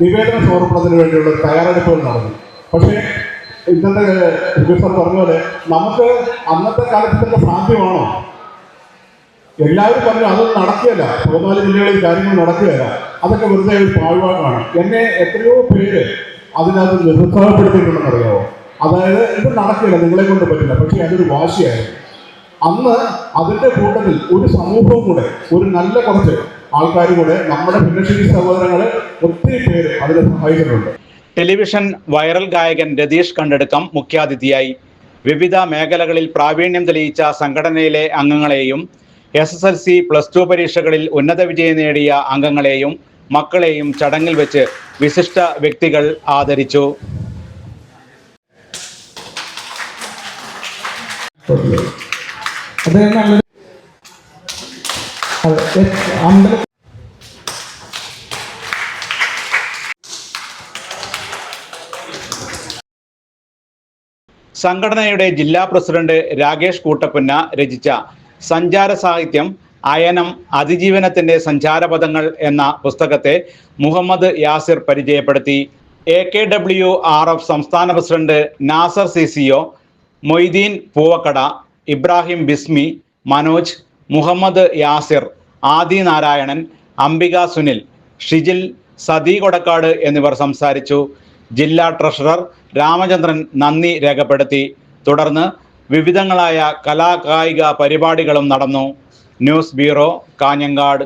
നിവേദന സമർപ്പണത്തിന് വേണ്ടിയുള്ള തയ്യാറെടുപ്പുകൾ നടന്നു. പക്ഷേ ഇന്നത്തെ പ്രൊഫസർ പറഞ്ഞ പോലെ നമുക്ക് അന്നത്തെ കാലത്ത് തന്നെ സാധ്യമാണോ? എല്ലാവരും പറഞ്ഞു അത് നടക്കുകയല്ല, 14 ജില്ലകളിൽ കാര്യങ്ങൾ നടക്കുകയല്ല, അതൊക്കെ വെറുതെ ഒരു പാഴ്വാക്കാണ്. എന്നെ എത്രയോ പേര് അതിനകത്ത് നിരുത്സാഹപ്പെടുത്തിയിട്ടുണ്ടെന്ന് അറിയാമോ? അതായത് ഇത് നടക്കില്ല, നിങ്ങളെ കൊണ്ട് പറ്റില്ല. പക്ഷേ അതൊരു വാശിയായിരുന്നു. അന്ന് അതിൻ്റെ കൂട്ടത്തിൽ ഒരു സമൂഹവും കൂടെ, ഒരു നല്ല കുറച്ച് ആൾക്കാരും കൂടെ, നമ്മുടെ ഭിന്നശേഷി സഹോദരങ്ങളെ ഒത്തിരി പേര് അതിനെ സഹായിച്ചിട്ടുണ്ട്. ടെലിവിഷൻ വൈറൽ ഗായകൻ രതീഷ് കണ്ടെടുക്കം മുഖ്യാതിഥിയായി. വിവിധ മേഖലകളിൽ പ്രാവീണ്യം തെളിയിച്ച സംഘടനയിലെ അംഗങ്ങളെയും SSLC +2 പരീക്ഷകളിൽ ഉന്നത വിജയം നേടിയ അംഗങ്ങളെയും മക്കളെയും ചടങ്ങിൽ വെച്ച് വിശിഷ്ട വ്യക്തികൾ ആദരിച്ചു. സംഘടനയുടെ ജില്ലാ പ്രസിഡന്റ് രാകേഷ് കൂട്ടപ്പുന്ന രചിച്ച സഞ്ചാര സാഹിത്യം അയനം അതിജീവനത്തിന്റെ സഞ്ചാരപഥങ്ങൾ എന്ന പുസ്തകത്തെ മുഹമ്മദ് യാസിർ പരിചയപ്പെടുത്തി. AKWRF സംസ്ഥാന പ്രസിഡന്റ് നാസർ CCO, മൊയ്തീൻ പൂവക്കട, ഇബ്രാഹിം ബിസ്മി, മനോജ്, മുഹമ്മദ് യാസിർ, ആദി നാരായണൻ, അംബിക സുനിൽ, ഷിജിൽ, സദി കൊടക്കാട് എന്നിവർ സംസാരിച്ചു. ജില്ലാ ട്രഷറർ രാമചന്ദ്രൻ നന്ദി രേഖപ്പെടുത്തി. തുടർന്ന് വിവിധങ്ങളായ കലാകായിക പരിപാടികളും നടന്നു. News bureau, Kanhangad.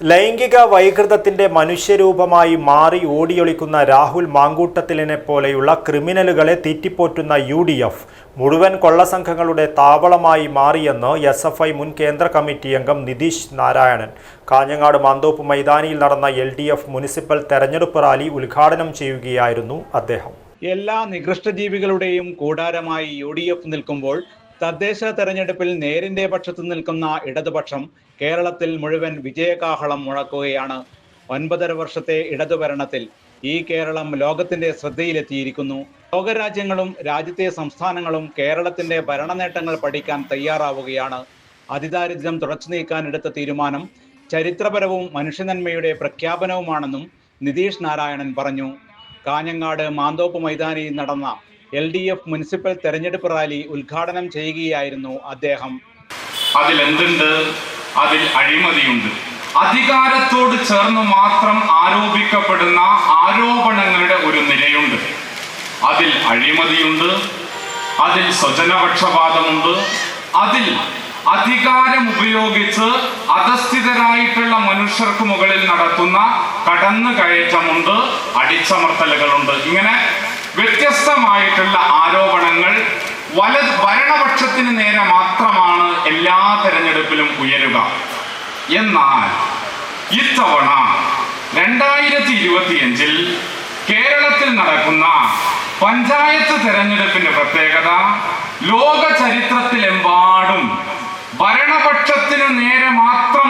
ലൈംഗിക വൈകൃതത്തിന്റെ മനുഷ്യരൂപമായി മാറി ഓടിയൊളിക്കുന്ന രാഹുൽ മാങ്കൂട്ടത്തിലിനെ പോലെയുള്ള ക്രിമിനലുകളെ തീറ്റിപ്പോറ്റുന്ന UDF മുഴുവൻ കൊള്ളസംഘങ്ങളുടെ താവളമായി മാറിയെന്ന് SFI മുൻ കേന്ദ്ര കമ്മിറ്റി അംഗം നിതീഷ് നാരായണൻ കാഞ്ഞങ്ങാട് മാന്തോപ്പ് മൈതാനിയിൽ നടന്ന LDF മുനിസിപ്പൽ തെരഞ്ഞെടുപ്പ് റാലി ഉദ്ഘാടനം ചെയ്യുകയായിരുന്നു അദ്ദേഹം. എല്ലാ നികൃഷ്ടജീവികളുടെയും കൂടാരമായി UDF നിൽക്കുമ്പോൾ തദ്ദേശ തെരഞ്ഞെടുപ്പിൽ നേരിന്റെ പക്ഷത്ത് നിൽക്കുന്ന ഇടതുപക്ഷം കേരളത്തിൽ മുഴുവൻ വിജയകാഹളം മുഴക്കുകയാണ്. 9.5 വർഷത്തെ ഇടതുഭരണത്തിൽ ഈ കേരളം ലോകത്തിന്റെ ശ്രദ്ധയിലെത്തിയിരിക്കുന്നു. ലോകരാജ്യങ്ങളും രാജ്യത്തെ സംസ്ഥാനങ്ങളും കേരളത്തിന്റെ ഭരണനേട്ടങ്ങൾ പഠിക്കാൻ തയ്യാറാവുകയാണ്. അതിദാരിദ്ര്യം തുടച്ചു നീക്കാൻ എടുത്ത തീരുമാനം ചരിത്രപരവും മനുഷ്യനന്മയുടെ പ്രഖ്യാപനവുമാണെന്നും നിതീഷ് നാരായണൻ പറഞ്ഞു. കാഞ്ഞങ്ങാട് മാന്തോപ്പ് മൈതാനിയിൽ നടന്ന LDF മുനിസിപ്പൽ തെരഞ്ഞെടുപ്പ് റാലി ഉദ്ഘാടനം ചെയ്യുകയായിരുന്നു അദ്ദേഹം. അതിലെന്തുണ്ട്? അതിൽ അഴിമതിയുണ്ട്. അധികാരത്തോട് ചേർന്ന് മാത്രം ആരോപിക്കപ്പെടുന്ന ആരോപണങ്ങളുടെ ഒരു നിരയുണ്ട്. അതിൽ അഴിമതിയുണ്ട്, അതിൽ സ്വജനപക്ഷപാതമുണ്ട്, അതിൽ അധികാരം ഉപയോഗിച്ച് അധസ്ഥിതരായിട്ടുള്ള മനുഷ്യർക്ക് മുകളിൽ നടത്തുന്ന കടന്നുകയറ്റമുണ്ട്, അടിച്ചമർത്തലുകളുണ്ട്. ഇങ്ങനെ വ്യത്യസ്തമായിട്ടുള്ള ആരോപണങ്ങൾ ഭരണപക്ഷത്തിന് നേരെ മാത്രമാണ് എല്ലാ തെരഞ്ഞെടുപ്പിലും ഉയരുക. എന്നാൽ ഇത്തവണ 2025 കേരളത്തിൽ നടക്കുന്ന പഞ്ചായത്ത് തെരഞ്ഞെടുപ്പിന്റെ പ്രത്യേകത ലോക ചരിത്രത്തിലെമ്പാടും ഭരണപക്ഷത്തിന് നേരെ മാത്രം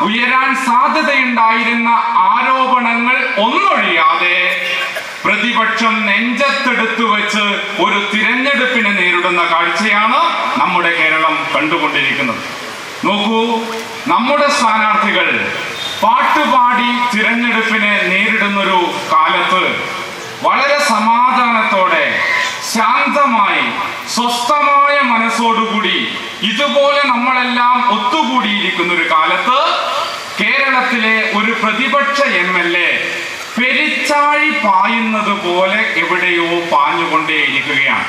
ഉയരാൻ സാധ്യതയുണ്ടായിരുന്ന ആരോപണങ്ങൾ ഒന്നൊഴിയാതെ പ്രതിപക്ഷം നെഞ്ചത്തെടുത്തു വെച്ച് ഒരു തിരഞ്ഞെടുപ്പിനെ നേരിടുന്ന കാഴ്ചയാണ് നമ്മുടെ കേരളം കണ്ടുകൊണ്ടിരിക്കുന്നത്. നോക്കൂ, നമ്മുടെ സ്ഥാനാർത്ഥികൾ പാട്ടുപാടി തിരഞ്ഞെടുപ്പിനെ നേരിടുന്നൊരു കാലത്ത് വളരെ സമാധാനത്തോടെ, ശാന്തമായി, സ്വസ്ഥമായ മനസ്സോടുകൂടി ഇതുപോലെ നമ്മളെല്ലാം ഒത്തുകൂടിയിരിക്കുന്ന ഒരു കാലത്ത് കേരളത്തിലെ ഒരു പ്രതിപക്ഷ MLA പെരിച്ചാഴി പായുന്നത് പോലെ എവിടെയോ പാഞ്ഞുകൊണ്ടേയിരിക്കുകയാണ്.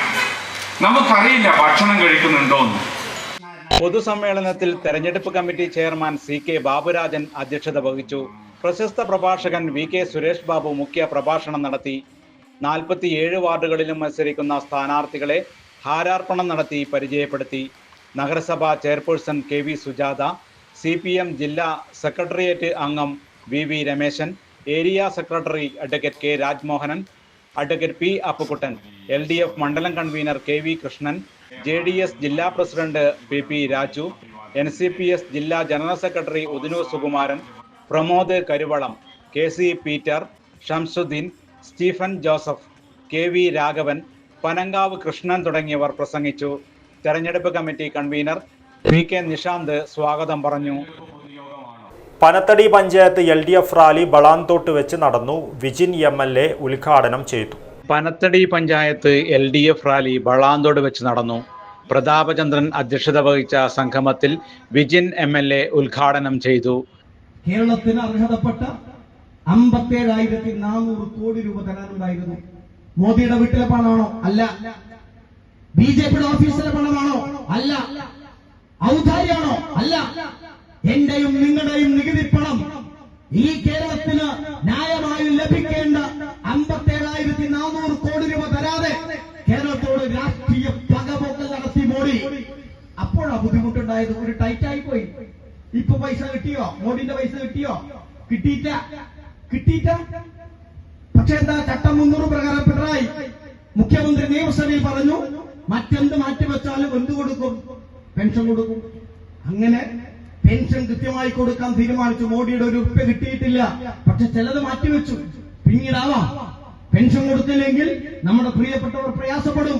നമുക്കറിയില്ല ഭക്ഷണം കഴിക്കുന്നുണ്ടോന്ന്. പൊതുസമ്മേളനത്തിൽ തെരഞ്ഞെടുപ്പ് കമ്മിറ്റി ചെയർമാൻ CK ബാബുരാജൻ അധ്യക്ഷത വഹിച്ചു. പ്രശസ്ത പ്രഭാഷകൻ VK സുരേഷ് ബാബു മുഖ്യ പ്രഭാഷണം നടത്തി. 47 വാർഡുകളിലും മത്സരിക്കുന്ന സ്ഥാനാർത്ഥികളെ ഹാരാർപ്പണം നടത്തി പരിചയപ്പെടുത്തി. നഗരസഭാ ചെയർപേഴ്സൺ KV സുജാത, CPM ജില്ലാ സെക്രട്ടേറിയറ്റ് അംഗം VV Rameshan, area secretary advocate K Rajmohanan, advocate P Appukuttan, LDF മണ്ഡലം കൺവീനർ KV കൃഷ്ണൻ, JDS ജില്ലാ പ്രസിഡന്റ് PP രാജു, NCPS ജില്ലാ general secretary Udinur Sukumaran, Pramod Karuvalam, KC Peter, Shamsuddin, Stephen Joseph, KV Raghavan, Panankavu Krishnan തുടങ്ങിയവർ പ്രസംഗിച്ചു. തെരഞ്ഞെടുപ്പ് കമ്മിറ്റി കൺവീനർ VK നിഷാന്ത് സ്വാഗതം പറഞ്ഞു. പനത്തടി പഞ്ചായത്ത് LDF റാലി ബളാന്തോട്ട് വെച്ച് നടന്നു. വിജിൻ MLA ഉദ്ഘാടനം ചെയ്തു. പനത്തടി പഞ്ചായത്ത് LDF റാലി ബളാന്തോട് വെച്ച് നടന്നു. പ്രതാപചന്ദ്രൻ അധ്യക്ഷത വഹിച്ച സംഗമത്തിൽ വിജിൻ MLA ഉദ്ഘാടനം ചെയ്തു. കേരളത്തിന് അർഹതപ്പെട്ട 57,400 കോടി രൂപ തരാനുണ്ടായിരുന്നു. മോദിയുടെ വീട്ടിലെ പണമാണോ? അല്ല. BJPയുടെ ഓഫീസിലെ പണമാണോ? അല്ല. ഔദാര്യാണോ? അല്ല. എന്റെയും നിങ്ങളുടെയും നികുതി പണം ഈ കേരളത്തിന് ന്യായമായി ലഭിക്കേണ്ട 57,400 കോടി രൂപ തരാതെ കേരളത്തോട് രാഷ്ട്രീയ പകപോക്കൽ നടത്തി മോഡി. അപ്പോഴാ ബുദ്ധിമുട്ടുണ്ടായത്. ഒരു ടൈറ്റായി പോയി. ഇപ്പൊ പൈസ കിട്ടിയോ? മോഡിന്റെ പൈസ കിട്ടിയോ? കിട്ടിയിട്ട പക്ഷെ എന്താ? ചട്ടം 300 പ്രകാരം പിണറായി മുഖ്യമന്ത്രി നിയമസഭയിൽ പറഞ്ഞു, മറ്റെന്ത് മാറ്റിവെച്ചാലും എന്ത് കൊടുക്കും? പെൻഷൻ കൊടുക്കും. അങ്ങനെ പെൻഷൻ കൃത്യമായി കൊടുക്കാൻ തീരുമാനിച്ചു. മോഡിയുടെ ഒരു ഉറുപ്പ്യ കിട്ടിയിട്ടില്ല. പക്ഷെ ചിലത് മാറ്റിവെച്ചു. പിന്നീടാവാം. പെൻഷൻ കൊടുത്തില്ലെങ്കിൽ നമ്മുടെ പ്രിയപ്പെട്ടവർ പ്രയാസപ്പെടും.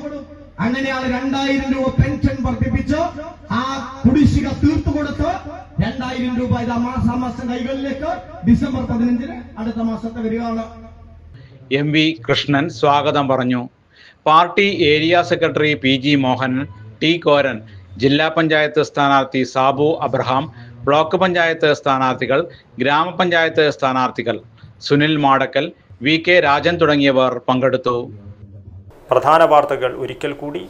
അങ്ങനെയാണ് 2000 രൂപ പെൻഷൻ വർദ്ധിപ്പിച്ച് ആ കുടിശ്ശിക തീർത്തു കൊടുത്ത് 2000 രൂപ ഇത് മാസാമാസം കൈകളിലേക്ക് ഡിസംബർ 15 അടുത്ത മാസത്തെ വരികയാണ്. MV കൃഷ്ണൻ സ്വാഗതം പറഞ്ഞു. Party area secretary PG Mohanan, T Koran, ജില്ലാ പഞ്ചായത്ത് സ്ഥാനാർത്ഥി സാബു അബ്രഹാം, ബ്ലോക്ക് പഞ്ചായത്ത് സ്ഥാനാർത്ഥികൾ, ഗ്രാമപഞ്ചായത്ത് സ്ഥാനാർത്ഥികൾ സുനിൽ മാടക്കൽ, VK രാജൻ തുടങ്ങിയവർ പങ്കെടുത്തു. പ്രധാന വാർത്തകൾ ഒരിക്കൽ കൂടി.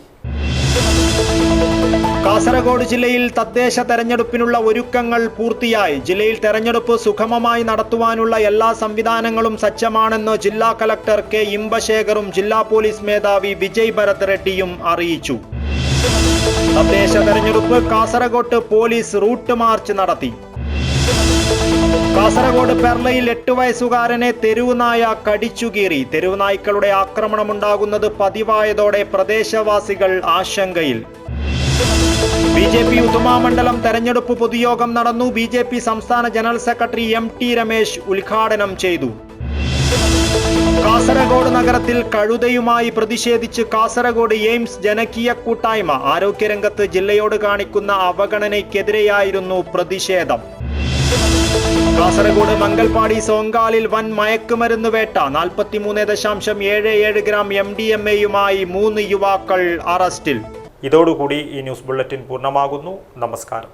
കാസർഗോഡ് ജില്ലയിൽ തദ്ദേശ തെരഞ്ഞെടുപ്പിനുള്ള ഒരുക്കങ്ങൾ പൂർത്തിയായി. ജില്ലയിൽ തെരഞ്ഞെടുപ്പ് സുഗമമായി നടത്തുവാനുള്ള എല്ലാ സംവിധാനങ്ങളും സജ്ജമാണെന്ന് ജില്ലാ കളക്ടർ K ഇമ്പശേഖറും ജില്ലാ പോലീസ് മേധാവി വിജയ് ഭരത് റെഡ്ഡിയും അറിയിച്ചു. തദ്ദേശ തെരഞ്ഞെടുപ്പ് കാസർഗോഡ് പോലീസ് റൂട്ട് മാർച്ച് നടത്തി. കാസർഗോഡ് പെർളയിൽ 8 വയസ്സുകാരനെ തെരുവുനായ കടിച്ചുകീറി. തെരുവുനായ്ക്കളുടെ ആക്രമണമുണ്ടാകുന്നത് പതിവായതോടെ പ്രദേശവാസികൾ ആശങ്കയിൽ. BJP ഉദുമാമണ്ഡലം തെരഞ്ഞെടുപ്പ് പൊതുയോഗം നടന്നു. BJP സംസ്ഥാന ജനറൽ സെക്രട്ടറി MT രമേശ് ഉദ്ഘാടനം ചെയ്തു. കാസർഗോഡ് നഗരത്തിൽ കഴുതയുമായി പ്രതിഷേധിച്ച് കാസർഗോഡ് എയിംസ് ജനകീയ കൂട്ടായ്മ. ആരോഗ്യരംഗത്ത് ജില്ലയോട് കാണിക്കുന്ന അവഗണനയ്ക്കെതിരെയായിരുന്നു പ്രതിഷേധം. കാസർഗോഡ് മംഗൽപാടി സോങ്കാലിൽ വൻ മയക്കുമരുന്ന് വേട്ട. 43.77 ഗ്രാം MDMA-യുമായി 3 യുവാക്കൾ അറസ്റ്റിൽ. ഇതോടുകൂടി ഈ ന്യൂസ് ബുള്ളറ്റിൻ പൂർണ്ണമാകുന്നു. നമസ്കാരം.